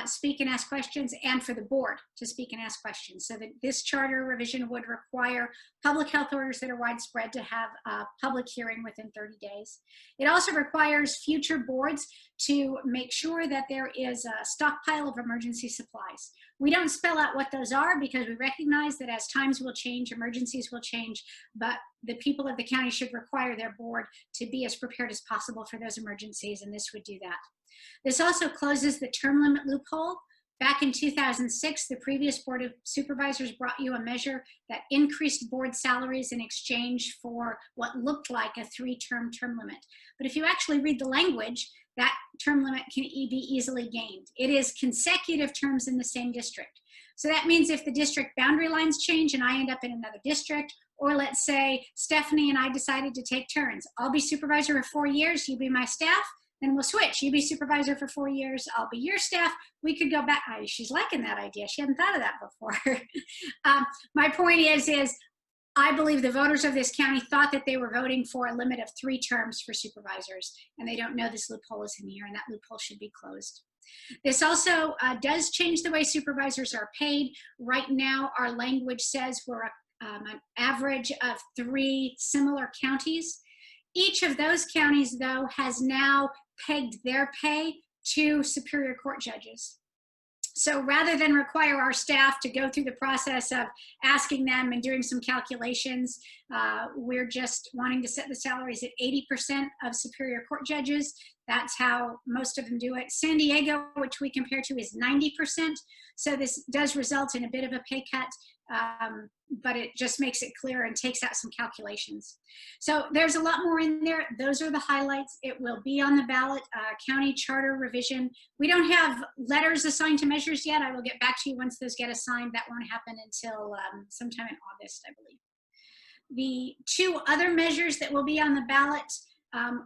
speak and ask questions, and for the board to speak and ask questions. So that this charter revision would require public health orders that are widespread to have a public hearing within 30 days. It also requires future boards to make sure that there is a stockpile of emergency supplies. We don't spell out what those are because we recognize that as times will change, emergencies will change, but the people of the county should require their board to be as prepared as possible for those emergencies, and this would do that. This also closes the term limit loophole. Back in 2006, the previous Board of Supervisors brought you a measure that increased board salaries in exchange for what looked like a 3-term term limit. But if you actually read the language, that term limit can be easily gained. It is consecutive terms in the same district. So that means if the district boundary lines change and I end up in another district, or let's say Stephanie and I decided to take turns, I'll be supervisor for 4 years, you be my staff, then we'll switch. You be supervisor for 4 years, I'll be your staff. We could go back. She's liking that idea. She hadn't thought of that before. My point is I believe the voters of this county thought that they were voting for a limit of 3 terms for supervisors, and they don't know this loophole is in here, and that loophole should be closed. This also does change the way supervisors are paid. Right now, our language says we're an average of 3 similar counties. Each of those counties, though, has now pegged their pay to Superior Court judges. So rather than require our staff to go through the process of asking them and doing some calculations, we're just wanting to set the salaries at 80% of Superior Court judges. That's how most of them do it. San Diego, which we compare to, is 90%. So this does result in a bit of a pay cut, but it just makes it clear and takes out some calculations. So there's a lot more in there. Those are the highlights. It will be on the ballot, county charter revision. We don't have letters assigned to measures yet. I will get back to you once those get assigned. That won't happen until sometime in August, I believe. The 2 other measures that will be on the ballot,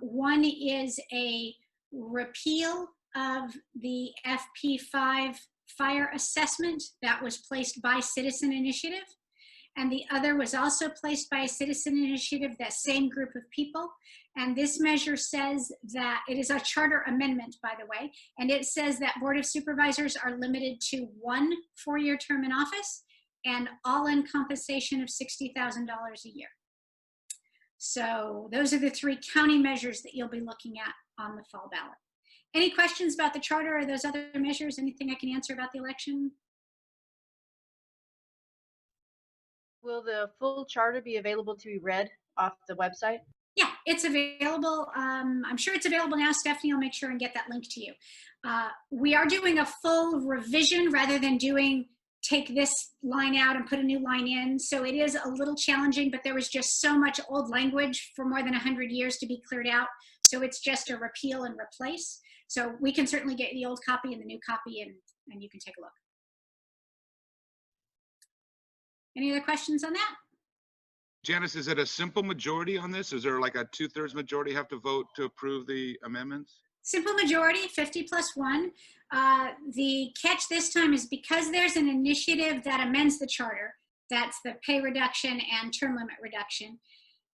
one is a repeal of the FP5 fire assessment that was placed by Citizen Initiative. And the other was also placed by a Citizen Initiative, that same group of people. And this measure says that, it is a charter amendment, by the way, and it says that Board of Supervisors are limited to 1 4-year term in office and all-in compensation of $60,000 a year. So those are the 3 county measures that you'll be looking at on the fall ballot. Any questions about the charter or those other measures? Anything I can answer about the election? Will the full charter be available to be read off the website? Yeah, it's available. I'm sure it's available now. Stephanie will make sure and get that link to you. We are doing a full revision rather than doing take this line out and put a new line in. So it is a little challenging, but there was just so much old language for more than 100 years to be cleared out. So it's just a repeal and replace. So we can certainly get the old copy and the new copy, and you can take a look. Any other questions on that? Janice, is it a simple majority on this? Is there like a 2/3 majority have to vote to approve the amendments? Simple majority, 50+1. The catch this time is because there's an initiative that amends the charter, that's the pay reduction and term limit reduction.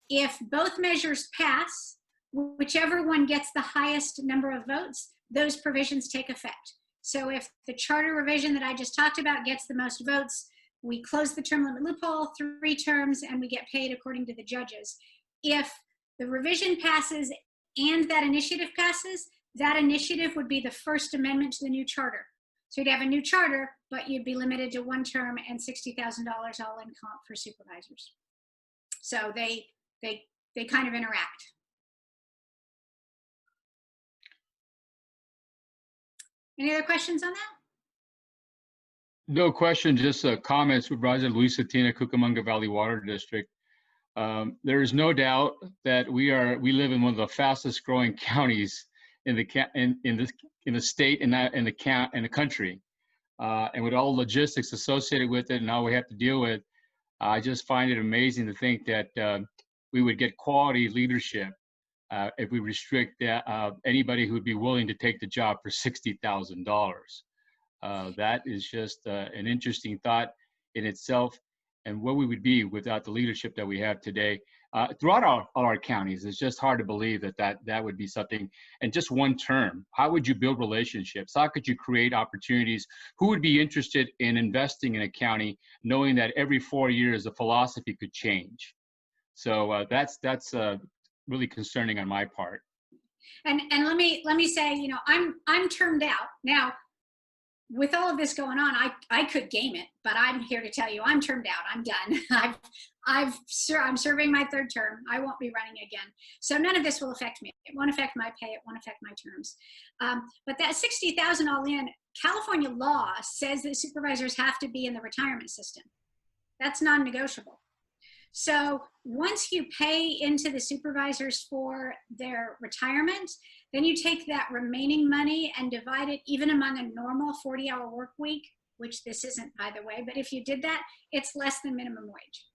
If both measures pass, whichever one gets the highest number of votes, those provisions take effect. So if the charter revision that I just talked about gets the most votes, we close the term limit loophole, 3 terms, and we get paid according to the judges. If the revision passes and that initiative passes, that initiative would be the first amendment to the new charter. So you'd have a new charter, but you'd be limited to 1 term and $60,000 all in comp for supervisors. So they kind of interact. Any other questions on that? No question, just a comment, Supervisor Luis Satina, Cucamonga Valley Water District. There is no doubt that we live in one of the fastest growing counties in the state and in the country. And with all logistics associated with it and all we have to deal with, I just find it amazing to think that we would get quality leadership if we restrict anybody who would be willing to take the job for $60,000. That is just an interesting thought in itself, and what we would be without the leadership that we have today throughout all our counties. It's just hard to believe that would be something. And just one term, how would you build relationships? How could you create opportunities? Who would be interested in investing in a county, knowing that every 4 years the philosophy could change? So that's really concerning on my part. And let me say, you know, I'm termed out now. With all of this going on, I could game it, but I'm here to tell you I'm termed out. I'm done. I'm serving my 3rd term. I won't be running again. So none of this will affect me. It won't affect my pay. It won't affect my terms. But that $60,000 all in, California law says that supervisors have to be in the retirement system. That's non-negotiable. So once you pay into the supervisors for their retirement, then you take that remaining money and divide it even among a normal 40-hour work week, which this isn't, by the way, but if you did that, it's less than minimum wage.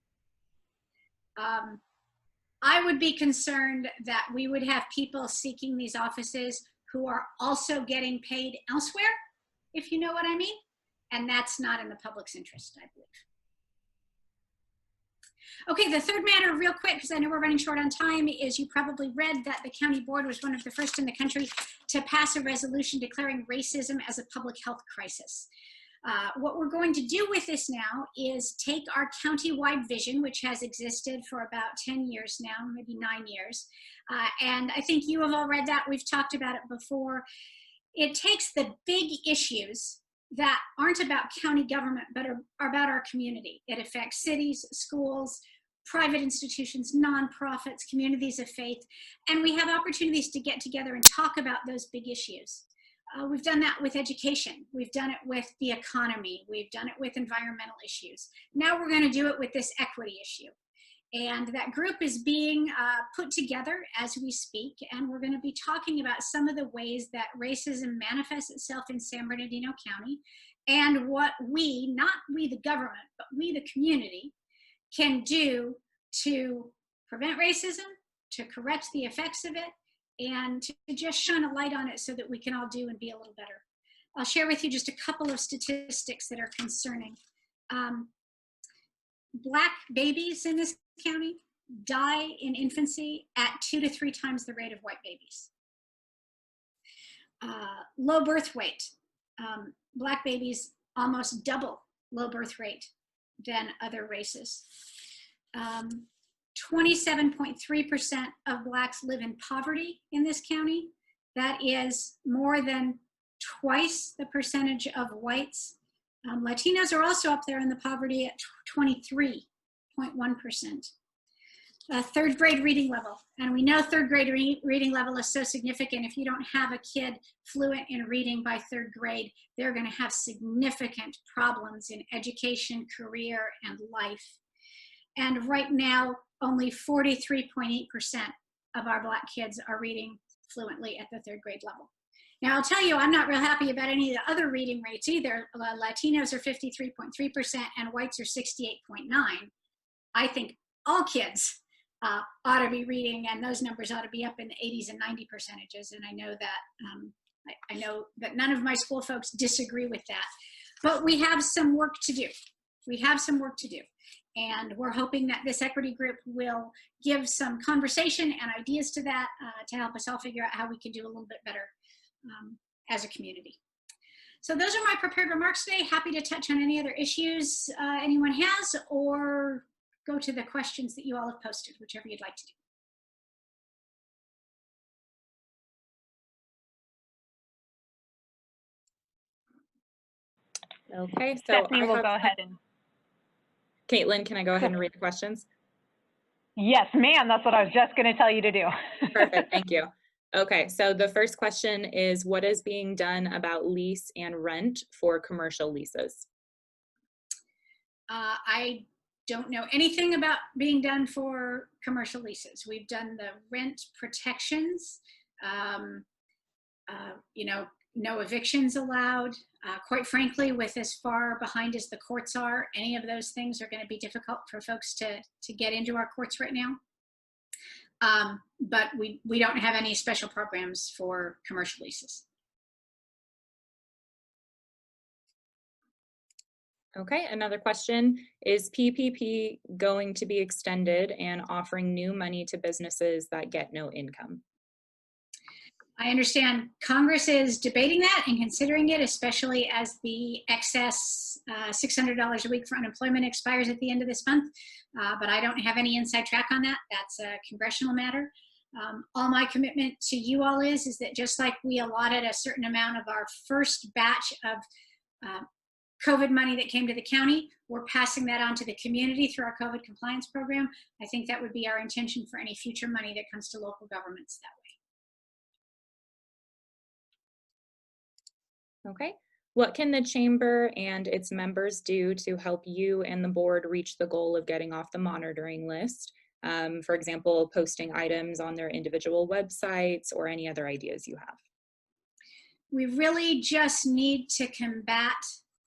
I would be concerned that we would have people seeking these offices who are also getting paid elsewhere, if you know what I mean, and that's not in the public's interest, I believe. Okay, the 3rd matter, real quick, because I know we're running short on time, is you probably read that the county board was one of the first in the country to pass a resolution declaring racism as a public health crisis. What we're going to do with this now is take our county-wide vision, which has existed for about 10 years now, maybe 9 years. And I think you have all read that. We've talked about it before. It takes the big issues that aren't about county government, but are about our community. It affects cities, schools, private institutions, nonprofits, communities of faith, and we have opportunities to get together and talk about those big issues. We've done that with education. We've done it with the economy. We've done it with environmental issues. Now we're going to do it with this equity issue. And that group is being put together as we speak, and we're going to be talking about some of the ways that racism manifests itself in San Bernardino County and what we, not we the government, but we the community, can do to prevent racism, to correct the effects of it, and to just shine a light on it so that we can all do and be a little better. I'll share with you just a couple of statistics that are concerning. Black babies in this county die in infancy at 2 to 3 times the rate of white babies. Low birth weight. Black babies almost double low birth rate than other races. 27.3% of Blacks live in poverty in this county. That is more than twice the percentage of whites. Latinos are also up there in the poverty at 23.1%. 3rd grade reading level. And we know 3rd grade reading level is so significant. If you don't have a kid fluent in reading by 3rd grade, they're going to have significant problems in education, career, and life. And right now, only 43.8% of our Black kids are reading fluently at the 3rd grade level. Now, I'll tell you, I'm not real happy about any of the other reading rates either. Latinos are 53.3% and whites are 68.9%. I think all kids ought to be reading, and those numbers ought to be up in the 80s and 90 percentages. And I know that none of my school folks disagree with that. But we have some work to do. We have some work to do. And we're hoping that this equity group will give some conversation and ideas to that to help us all figure out how we can do a little bit better as a community. So those are my prepared remarks today. Happy to touch on any other issues anyone has, or go to the questions that you all have posted, whichever you'd like to do. Okay, so Stephanie will go ahead and. Caitlin, can I go ahead and read the questions? Yes, ma'am. That's what I was just going to tell you to do. Perfect, thank you. Okay, so the first question is, what is being done about lease and rent for commercial leases? I don't know anything about being done for commercial leases. We've done the rent protections, you know, no evictions allowed. Quite frankly, with as far behind as the courts are, any of those things are going to be difficult for folks to get into our courts right now. But we don't have any special programs for commercial leases. Okay, another question, is PPP going to be extended and offering new money to businesses that get no income? I understand Congress is debating that and considering it, especially as the excess $600 a week for unemployment expires at the end of this month. But I don't have any inside track on that. That's a congressional matter. All my commitment to you all is that just like we allotted a certain amount of our first batch of COVID money that came to the county, we're passing that on to the community through our COVID compliance program. I think that would be our intention for any future money that comes to local governments that way. Okay, what can the chamber and its members do to help you and the board reach the goal of getting off the monitoring list? For example, posting items on their individual websites or any other ideas you have. We really just need to combat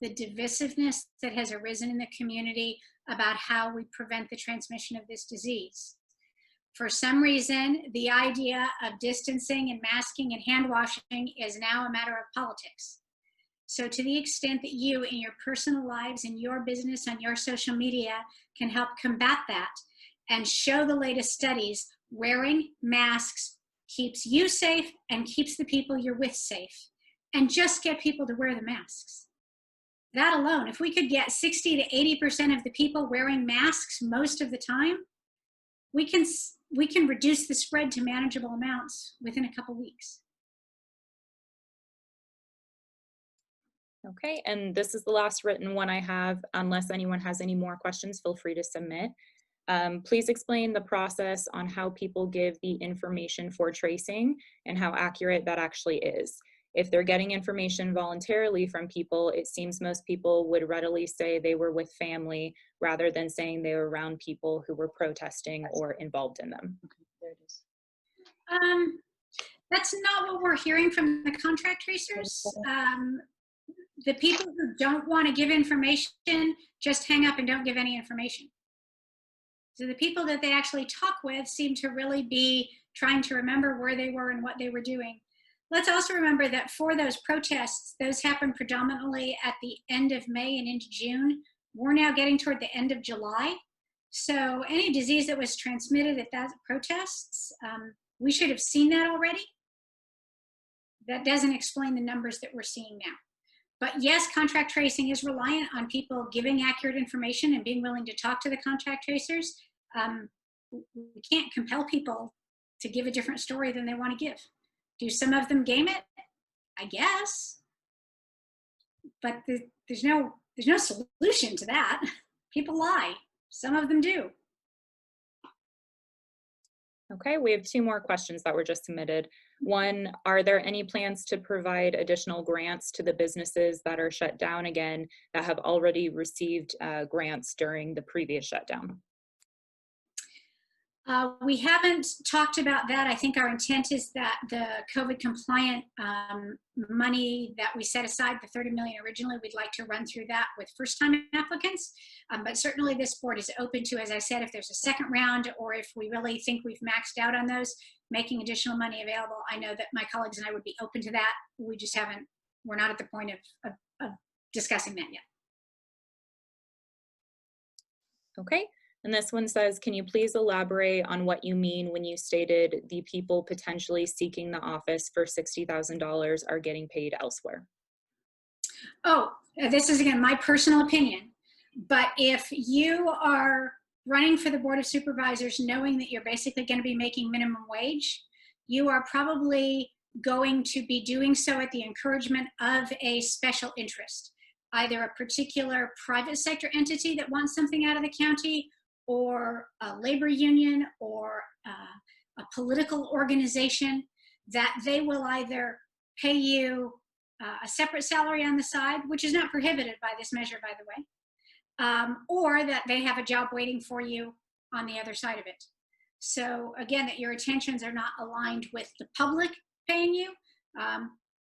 the divisiveness that has arisen in the community about how we prevent the transmission of this disease. For some reason, the idea of distancing and masking and hand washing is now a matter of politics. So to the extent that you in your personal lives, in your business, on your social media can help combat that and show the latest studies, wearing masks keeps you safe and keeps the people you're with safe. And just get people to wear the masks. That alone, if we could get 60 to 80% of the people wearing masks most of the time, we can reduce the spread to manageable amounts within a couple weeks. Okay, and this is the last written one I have. Unless anyone has any more questions, feel free to submit. Please explain the process on how people give the information for tracing and how accurate that actually is. If they're getting information voluntarily from people, it seems most people would readily say they were with family rather than saying they were around people who were protesting or involved in them. Okay, there it is. That's not what we're hearing from the contract tracers. The people who don't want to give information just hang up and don't give any information. So the people that they actually talk with seem to really be trying to remember where they were and what they were doing. Let's also remember that for those protests, those happened predominantly at the end of May and into June. We're now getting toward the end of July. So any disease that was transmitted at that protests, we should have seen that already. That doesn't explain the numbers that we're seeing now. But yes, contact tracing is reliant on people giving accurate information and being willing to talk to the contact tracers. We can't compel people to give a different story than they want to give. Do some of them game it? I guess. But there's no solution to that. People lie. Some of them do. Okay, we have two more questions that were just submitted. One, are there any plans to provide additional grants to the businesses that are shut down again that have already received grants during the previous shutdown? We haven't talked about that. I think our intent is that the COVID compliant money that we set aside, the $30 million originally, we'd like to run through that with first time applicants. But certainly this board is open to, as I said, if there's a second round or if we really think we've maxed out on those, making additional money available. I know that my colleagues and I would be open to that. We just we're not at the point of discussing that yet. Okay. And this one says, can you please elaborate on what you mean when you stated the people potentially seeking the office for $60,000 are getting paid elsewhere? Oh, this is again my personal opinion. But if you are running for the Board of Supervisors knowing that you're basically going to be making minimum wage, you are probably going to be doing so at the encouragement of a special interest, either a particular private sector entity that wants something out of the county or a labor union or a political organization, that they will either pay you a separate salary on the side, which is not prohibited by this measure, by the way, or that they have a job waiting for you on the other side of it. So again, that your intentions are not aligned with the public paying you,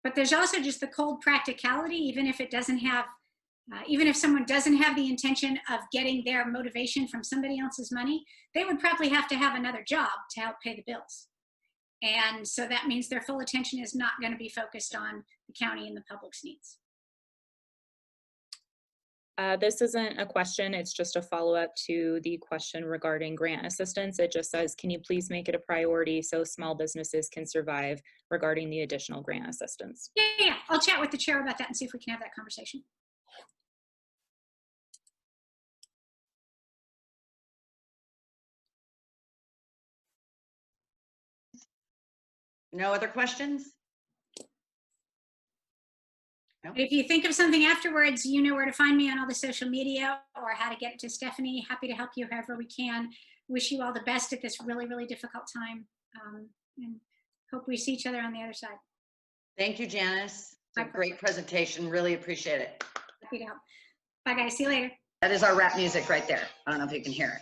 but there's also just the cold practicality, even if it doesn't have, even if someone doesn't have the intention of getting their motivation from somebody else's money, they would probably have to have another job to help pay the bills. And so that means their full attention is not going to be focused on the county and the public's needs. This isn't a question, it's just a follow-up to the question regarding grant assistance. It just says, can you please make it a priority so small businesses can survive regarding the additional grant assistance? Yeah. I'll chat with the chair about that and see if we can have that conversation. No other questions? No. If you think of something afterwards, you know where to find me on all the social media or how to get it to Stephanie. Happy to help you however we can. Wish you all the best at this really, really difficult time, and hope we see each other on the other side. Thank you, Janice. It's a great presentation. Really appreciate it. Happy to help. Bye, guys. See you later. That is our rap music right there. I don't know if you can hear it.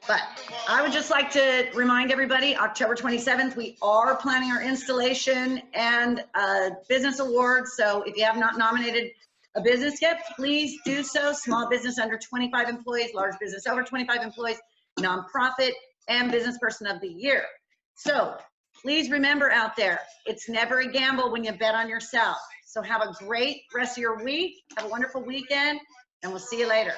But I would just like to remind everybody, October 27th, we are planning our installation and business awards. So if you have not nominated a business gift, please do so. Small business under 25 employees, large business over 25 employees, nonprofit, and business person of the year. So please remember out there, it's never a gamble when you bet on yourself. So have a great rest of your week. Have a wonderful weekend, and we'll see you later.